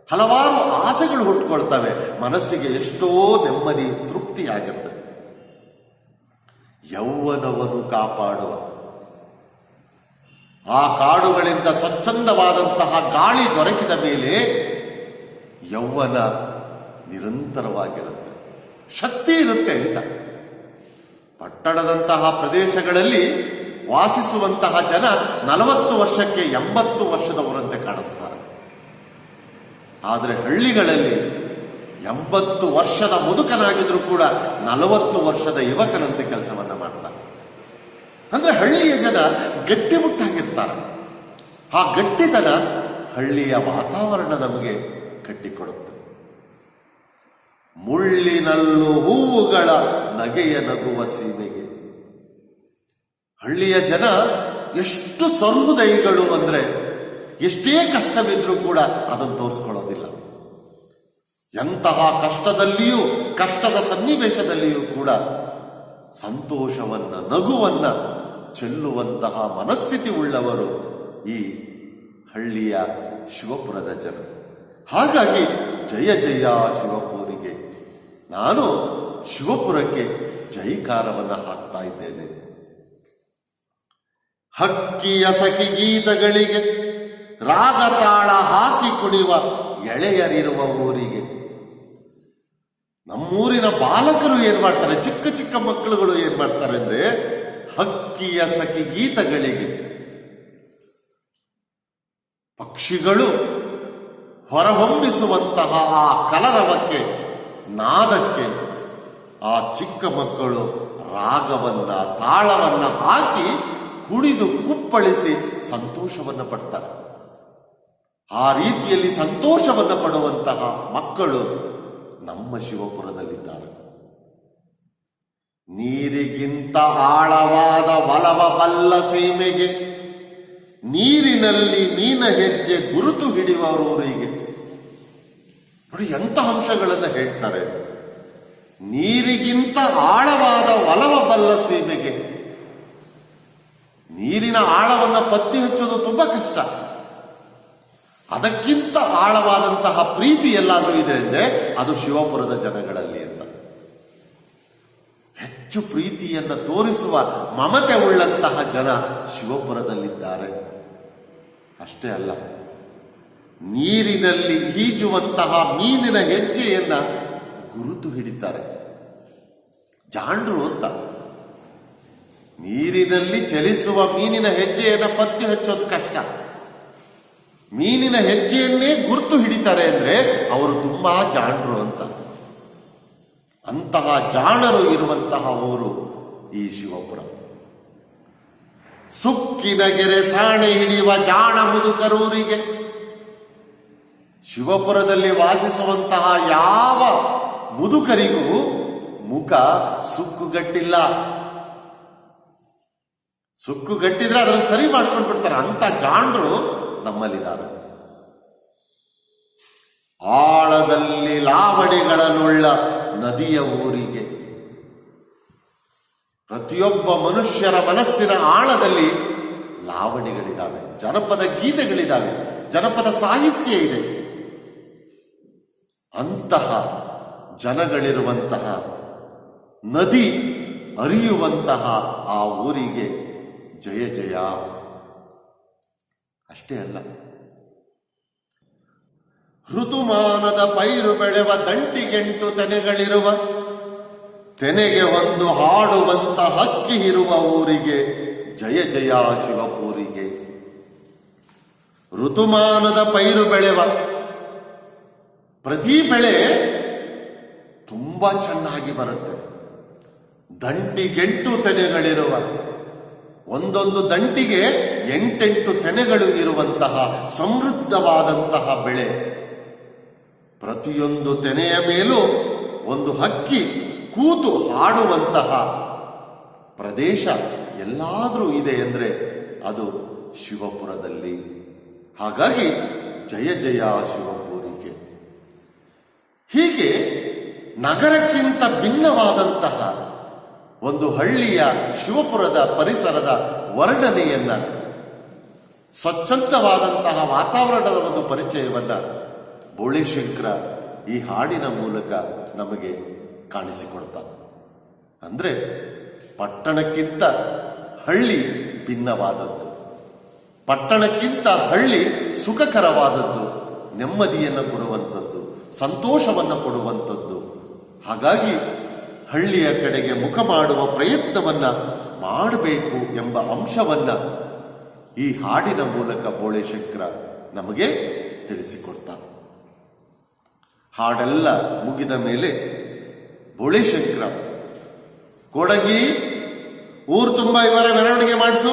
ಹಲವಾರು ಆಸೆಗಳು ಹುಟ್ಟುಕೊಳ್ತವೆ. ಮನಸ್ಸಿಗೆ ಎಷ್ಟೋ ನೆಮ್ಮದಿ, ತೃಪ್ತಿಯಾಗುತ್ತೆ. ಯೌವನವನ್ನು ಕಾಪಾಡುವ, ಆ ಕಾಡುಗಳಿಂದ ಸ್ವಚ್ಛಂದವಾದಂತಹ ಗಾಳಿ ದೊರಕಿದ ಮೇಲೆ ಯೌವನ ನಿರಂತರವಾಗಿರುತ್ತೆ, ಶಕ್ತಿ ಇರುತ್ತೆ ಅಂತ. ಪಟ್ಟಣದಂತಹ ಪ್ರದೇಶಗಳಲ್ಲಿ ವಾಸಿಸುವಂತಹ ಜನ 40 ವರ್ಷಕ್ಕೆ 80 ವರ್ಷದವರಂತೆ ಕಾಣಿಸ್ತಾರೆ. ಆದರೆ ಹಳ್ಳಿಗಳಲ್ಲಿ 80 ವರ್ಷದ ಮುದುಕನಾಗಿದ್ರೂ ಕೂಡ 40 ವರ್ಷದ ಯುವಕನಂತೆ ಕೆಲಸವನ್ನ ಮಾಡ್ತಾರೆ. ಅಂದ್ರೆ ಹಳ್ಳಿಯ ಜನ ಗಟ್ಟಿಮುಟ್ಟಾಗಿರ್ತಾರೆ. ಆ ಗಟ್ಟಿತನ ಹಳ್ಳಿಯ ವಾತಾವರಣ ನಮಗೆ ಕಟ್ಟಿಕೊಡುತ್ತೆ. ಮುಳ್ಳಿನಲ್ಲೂ ಹೂವುಗಳ ನಗೆಯ ನಗುವ ಸೀಮೆಗೆ, ಹಳ್ಳಿಯ ಜನ ಎಷ್ಟು ಸಹೃದಯಿಗಳು ಅಂದ್ರೆ ಎಷ್ಟೇ ಕಷ್ಟವಿದ್ರೂ ಕೂಡ ಅದನ್ನು ತೋರಿಸ್ಕೊಳ್ಳೋದಿಲ್ಲ. ಎಂತಹ ಕಷ್ಟದಲ್ಲಿಯೂ, ಕಷ್ಟದ ಸನ್ನಿವೇಶದಲ್ಲಿಯೂ ಕೂಡ ಸಂತೋಷವನ್ನ, ನಗುವನ್ನ ಚೆಲ್ಲುವಂತಹ ಮನಸ್ಥಿತಿ ಉಳ್ಳವರು ಈ ಹಳ್ಳಿಯ ಶಿವಪುರದ ಜನ. ಹಾಗಾಗಿ ಜಯ ಜಯ ಶಿವಪುರಿಗೆ, ನಾನು ಶಿವಪುರಕ್ಕೆ ಜೈಕಾರವನ್ನ ಹಾಕ್ತಾ ಇದ್ದೇನೆ. ಹಕ್ಕಿಯ ಸಖಿ ಗೀತಗಳಿಗೆ ರಾಗ ತಾಳ ಹಾಕಿ ಕುಣಿಯುವ ಎಳೆಯರಿರುವ ಊರಿಗೆ. ನಮ್ಮೂರಿನ ಬಾಲಕರು ಏನ್ ಮಾಡ್ತಾರೆ, ಚಿಕ್ಕ ಚಿಕ್ಕ ಮಕ್ಕಳುಗಳು ಏನ್ ಮಾಡ್ತಾರೆ ಅಂದ್ರೆ, ಹಕ್ಕಿಯ ಸಖಿ ಗೀತಗಳಿಗೆ, ಪಕ್ಷಿಗಳು ಹೊರಹೊಮ್ಮಿಸುವಂತಹ ಆ ಕಲರವಕ್ಕೆ, ನಾದಕ್ಕೆ ಆ ಚಿಕ್ಕ ಮಕ್ಕಳು ರಾಗವನ್ನ, ತಾಳವನ್ನ ಹಾಕಿ ಕುಣಿದು ಕುಪ್ಪಳಿಸಿ ಸಂತೋಷವನ್ನ ಪಡ್ತಾರೆ. ಆ ರೀತಿಯಲ್ಲಿ ಸಂತೋಷವನ್ನ ಪಡುವಂತಹ ಮಕ್ಕಳು ನಮ್ಮ ಶಿವಪುರದಲ್ಲಿದ್ದಾರೆ. ನೀರಿಗಿಂತ ಆಳವಾದ ಒಲವ ಬಲ್ಲ ಸೀಮೆಗೆ, ನೀರಿನಲ್ಲಿ ಮೀನ ಹೆಜ್ಜೆ ಗುರುತು ಹಿಡಿಯುವವರಿಗೆ. ನೋಡಿ ಎಂಥ ಅಂಶಗಳನ್ನು ಹೇಳ್ತಾರೆ. ನೀರಿಗಿಂತ ಆಳವಾದ ಒಲವ ಬಲ್ಲ ಸೀಮೆಗೆ. ನೀರಿನ ಆಳವನ್ನ ಪತ್ತಿ ಹಚ್ಚೋದು ತುಂಬಾ ಕಷ್ಟ. ಅದಕ್ಕಿಂತ ಆಳವಾದಂತಹ ಪ್ರೀತಿ ಎಲ್ಲಾದ್ರೂ ಇದೆ ಅಂದ್ರೆ ಅದು ಶಿವಪುರದ ಜನಗಳಲ್ಲಿ ಅಂತ. ಹೆಚ್ಚು ಪ್ರೀತಿಯನ್ನ ತೋರಿಸುವ ಮಮತೆ ಉಳ್ಳಂತಹ ಜನ ಶಿವಪುರದಲ್ಲಿದ್ದಾರೆ. ಅಷ್ಟೇ ಅಲ್ಲ, ನೀರಿನಲ್ಲಿ ಈಜುವಂತಹ ಮೀನಿನ ಹೆಜ್ಜೆಯನ್ನ ಗುರುತು ಹಿಡಿತಾರೆ. ಜಾಂಡ್ರು ಅಂತ. ನೀರಿನಲ್ಲಿ ಚಲಿಸುವ ಮೀನಿನ ಹೆಜ್ಜೆಯನ್ನ ಪತ್ತೆ ಹಚ್ಚೋದು ಕಷ್ಟ. ಮೀನಿನ ಹೆಜ್ಜೆಯನ್ನೇ ಗುರುತು ಹಿಡಿತಾರೆ ಅಂದ್ರೆ ಅವರು ತುಂಬಾ ಜಾಣರು ಅಂತ. ಅಂತಹ ಜಾಣರು ಇರುವಂತಹ ಊರು ಈ ಶಿವಪುರ. ಸುಕ್ಕಿನ ಗೆರೆ ಸಾಣೆ ಹಿಡಿಯುವ ಜಾಣ ಮುದುಕರೂರಿಗೆ. ಶಿವಪುರದಲ್ಲಿ ವಾಸಿಸುವಂತಹ ಯಾವ ಮುದುಕರಿಗೂ ಮುಖ ಸುಕ್ಕುಗಟ್ಟಿಲ್ಲ. ಸುಕ್ಕುಗಟ್ಟಿದ್ರೆ ಅದನ್ನು ಸರಿ ಮಾಡ್ಕೊಂಡು ಬಿಡ್ತಾರೆ. ಅಂತ ಜಾಣರು ನಮ್ಮಲ್ಲಿದ್ದಾರೆ. ಆಳದಲ್ಲಿ ಲಾವಣಿಗಳನ್ನುಳ್ಳ ನದಿಯ ಊರಿಗೆ. ಪ್ರತಿಯೊಬ್ಬ ಮನುಷ್ಯರ ಮನಸ್ಸಿನ ಆಳದಲ್ಲಿ ಲಾವಣಿಗಳಿದ್ದಾವೆ, ಜನಪದ ಗೀತೆಗಳಿದ್ದಾವೆ, ಜನಪದ ಸಾಹಿತ್ಯ ಇದೆ. ಅಂತಹ ಜನಗಳಿರುವಂತಹ, ನದಿ ಹರಿಯುವಂತಹ ಆ ಊರಿಗೆ ಜಯ ಜಯ. ಅಷ್ಟೇ ಅಲ್ಲ, ಋತುಮಾನದ ಪೈರು ಬೆಳೆವ ದಂಟಿಗೆಂಟು ತೆನೆಗಳಿರುವ, ತೆನೆಗೆ ಒಂದು ಹಾಡುವಂತ ಹಕ್ಕಿ ಇರುವ ಊರಿಗೆ ಜಯ ಜಯ ಶಿವಪುರಿಗೆ. ಋತುಮಾನದ ಪೈರು ಬೆಳೆವ ಪ್ರತಿ ಬೆಳೆ ತುಂಬಾ ಚೆನ್ನಾಗಿ ಬರುತ್ತೆ. ದಂಟಿಗೆಂಟು ತೆನೆಗಳಿರುವ, ಒಂದೊಂದು ದಂಟಿಗೆ 8 ತೆನೆಗಳು ಇರುವಂತಹ ಸಮೃದ್ಧವಾದಂತಹ ಬೆಳೆ. ಪ್ರತಿಯೊಂದು ತೆನೆಯ ಮೇಲೂ ಒಂದು ಹಕ್ಕಿ ಕೂತು ಹಾಡುವಂತಹ ಪ್ರದೇಶ ಎಲ್ಲಾದರೂ ಇದೆ ಅಂದ್ರೆ ಅದು ಶಿವಪುರದಲ್ಲಿ. ಹಾಗಾಗಿ ಜಯ ಜಯ ಶಿವಪುರಿಗೆ. ಹೀಗೆ ನಗರಕ್ಕಿಂತ ಭಿನ್ನವಾದಂತಹ ಒಂದು ಹಳ್ಳಿಯ ಶಿವಪುರದ ಪರಿಸರದ ವರ್ಣನೆಯನ್ನ, ಸ್ವಚ್ಛಂದವಾದಂತಹ ವಾತಾವರಣದ ಒಂದು ಪರಿಚಯವನ್ನ ಬೋಳೇಶಂಕರ ಈ ಹಾಡಿನ ಮೂಲಕ ನಮಗೆ ಕಾಣಿಸಿಕೊಡ್ತಾರೆ. ಅಂದ್ರೆ ಪಟ್ಟಣಕ್ಕಿಂತ ಹಳ್ಳಿ ಭಿನ್ನವಾದದ್ದು, ಪಟ್ಟಣಕ್ಕಿಂತ ಹಳ್ಳಿ ಸುಖಕರವಾದದ್ದು, ನೆಮ್ಮದಿಯನ್ನು ಕೊಡುವಂಥದ್ದು, ಸಂತೋಷವನ್ನು ಕೊಡುವಂಥದ್ದು. ಹಾಗಾಗಿ ಹಳ್ಳಿಯ ಕಡೆಗೆ ಮುಖ ಮಾಡುವ ಪ್ರಯತ್ನವನ್ನ ಮಾಡಬೇಕು ಎಂಬ ಅಂಶವನ್ನ ಈ ಹಾಡಿನ ಮೂಲಕ ಬೋಳೇಶಂಕರ ನಮಗೆ ತಿಳಿಸಿಕೊಡ್ತಾರೆ. ಹಾಡೆಲ್ಲ ಮುಗಿದ ಮೇಲೆ ಬೋಳೇಶಂಕರ, ಕೊಡಗಿ ಊರು ತುಂಬ ಇವರ ಮೆರವಣಿಗೆ ಮಾಡಿಸು,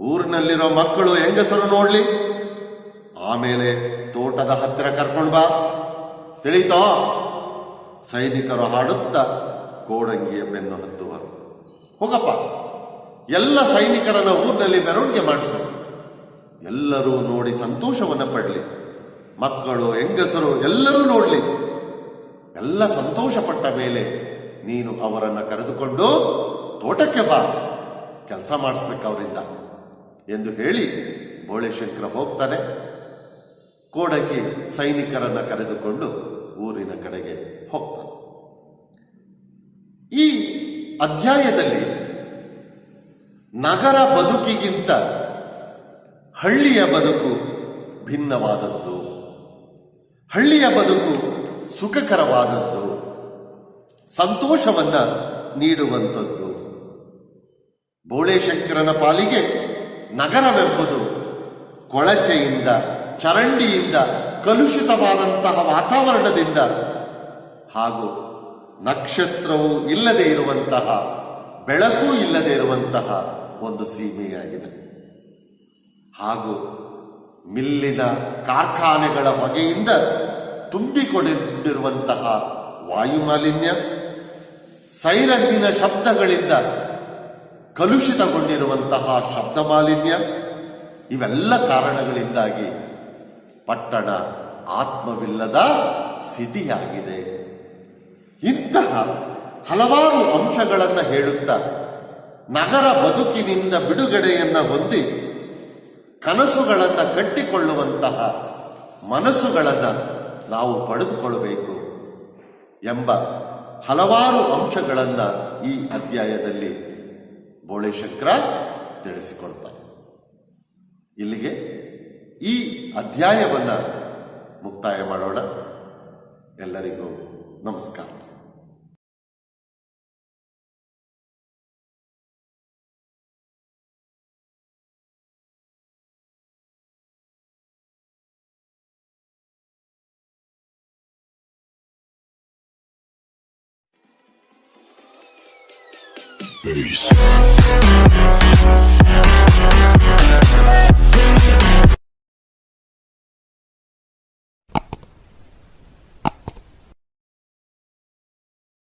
ಊರಿನಲ್ಲಿರೋ ಮಕ್ಕಳು ಹೆಂಗಸರು ನೋಡ್ಲಿ, ಆಮೇಲೆ ತೋಟದ ಹತ್ತಿರ ಕರ್ಕೊಂಡು ಬಾ, ತಿಳಿತೋ? ಸೈನಿಕರು ಹಾಡುತ್ತಾ ಕೋಡಂಗಿಯ ಬೆನ್ನು ಹತ್ತುವರು. ಹೋಗಪ್ಪ, ಎಲ್ಲ ಸೈನಿಕರನ್ನ ಊರಿನಲ್ಲಿ ಮೆರವಣಿಗೆ ಮಾಡಿಸು. ಎಲ್ಲರೂ ನೋಡಿ ಸಂತೋಷವನ್ನ ಪಡಲಿ. ಮಕ್ಕಳು, ಹೆಂಗಸರು ಎಲ್ಲರೂ ನೋಡ್ಲಿ. ಎಲ್ಲ ಸಂತೋಷ ಪಟ್ಟ ಮೇಲೆ ನೀನು ಅವರನ್ನ ಕರೆದುಕೊಂಡು ತೋಟಕ್ಕೆ ಬಾ, ಕೆಲಸ ಮಾಡಿಸ್ಬೇಕು ಅವರಿಂದ ಎಂದು ಹೇಳಿ ಬೋಳೆಶಂಕರ ಹೋಗ್ತಾನೆ. ಕೋಡಕಿ ಸೈನಿಕರನ್ನ ಕರೆದುಕೊಂಡು ಊರಿನ ಕಡೆಗೆ ಹೋಗ್ತಾನೆ. ಈ ಅಧ್ಯಾಯದಲ್ಲಿ ನಗರ ಬದುಕಿಗಿಂತ ಹಳ್ಳಿಯ ಬದುಕು ಭಿನ್ನವಾದದ್ದು, ಹಳ್ಳಿಯ ಬದುಕು ಸುಖಕರವಾದದ್ದು, ಸಂತೋಷವನ್ನ ನೀಡುವಂಥದ್ದು. ಬೋಳೆಶಂಕರನ ಪಾಲಿಗೆ ನಗರವೆಂಬುದು ಕೊಳಚೆಯಿಂದ, ಚರಂಡಿಯಿಂದ, ಕಲುಷಿತವಾದಂತಹ ವಾತಾವರಣದಿಂದ ಹಾಗೂ ನಕ್ಷತ್ರವೂ ಇಲ್ಲದೆ ಇರುವಂತಹ, ಬೆಳಕು ಇಲ್ಲದೆ ಇರುವಂತಹ ಒಂದು ಸೀಮೆಯಾಗಿದೆ. ಹಾಗೂ ಮಿಲ್ಲಿನ ಕಾರ್ಖಾನೆಗಳ ಹೊಗೆಯಿಂದ ತುಂಬಿಕೊಂಡಿರುವಂತಹ ವಾಯುಮಾಲಿನ್ಯ, ಸೈರನ್ನಿನ ಶಬ್ದಗಳಿಂದ ಕಲುಷಿತಗೊಂಡಿರುವಂತಹ ಶಬ್ದ ಮಾಲಿನ್ಯ, ಇವೆಲ್ಲ ಕಾರಣಗಳಿಂದಾಗಿ ಪಟ್ಟಣ ಆತ್ಮವಿಲ್ಲದ ಸಿಟಿಯಾಗಿದೆ. ಇಂತಹ ಹಲವಾರು ಅಂಶಗಳನ್ನು ಹೇಳುತ್ತಾ ನಗರ ಬದುಕಿನಿಂದ ಬಿಡುಗಡೆಯನ್ನ ಹೊಂದಿ ಕನಸುಗಳನ್ನು ಕಟ್ಟಿಕೊಳ್ಳುವಂತಹ ಮನಸ್ಸುಗಳನ್ನು ನಾವು ಪಡೆದುಕೊಳ್ಳಬೇಕು ಎಂಬ ಹಲವಾರು ಅಂಶಗಳನ್ನು ಈ ಅಧ್ಯಾಯದಲ್ಲಿ ಬೋಳೆಶಂಕರ ತಿಳಿಸಿಕೊಡ್ತಾರೆ. ಇಲ್ಲಿಗೆ ಈ ಅಧ್ಯಾಯವನ್ನ ಮುಕ್ತಾಯ ಮಾಡೋಣ. ಎಲ್ಲರಿಗೂ ನಮಸ್ಕಾರ. Peace.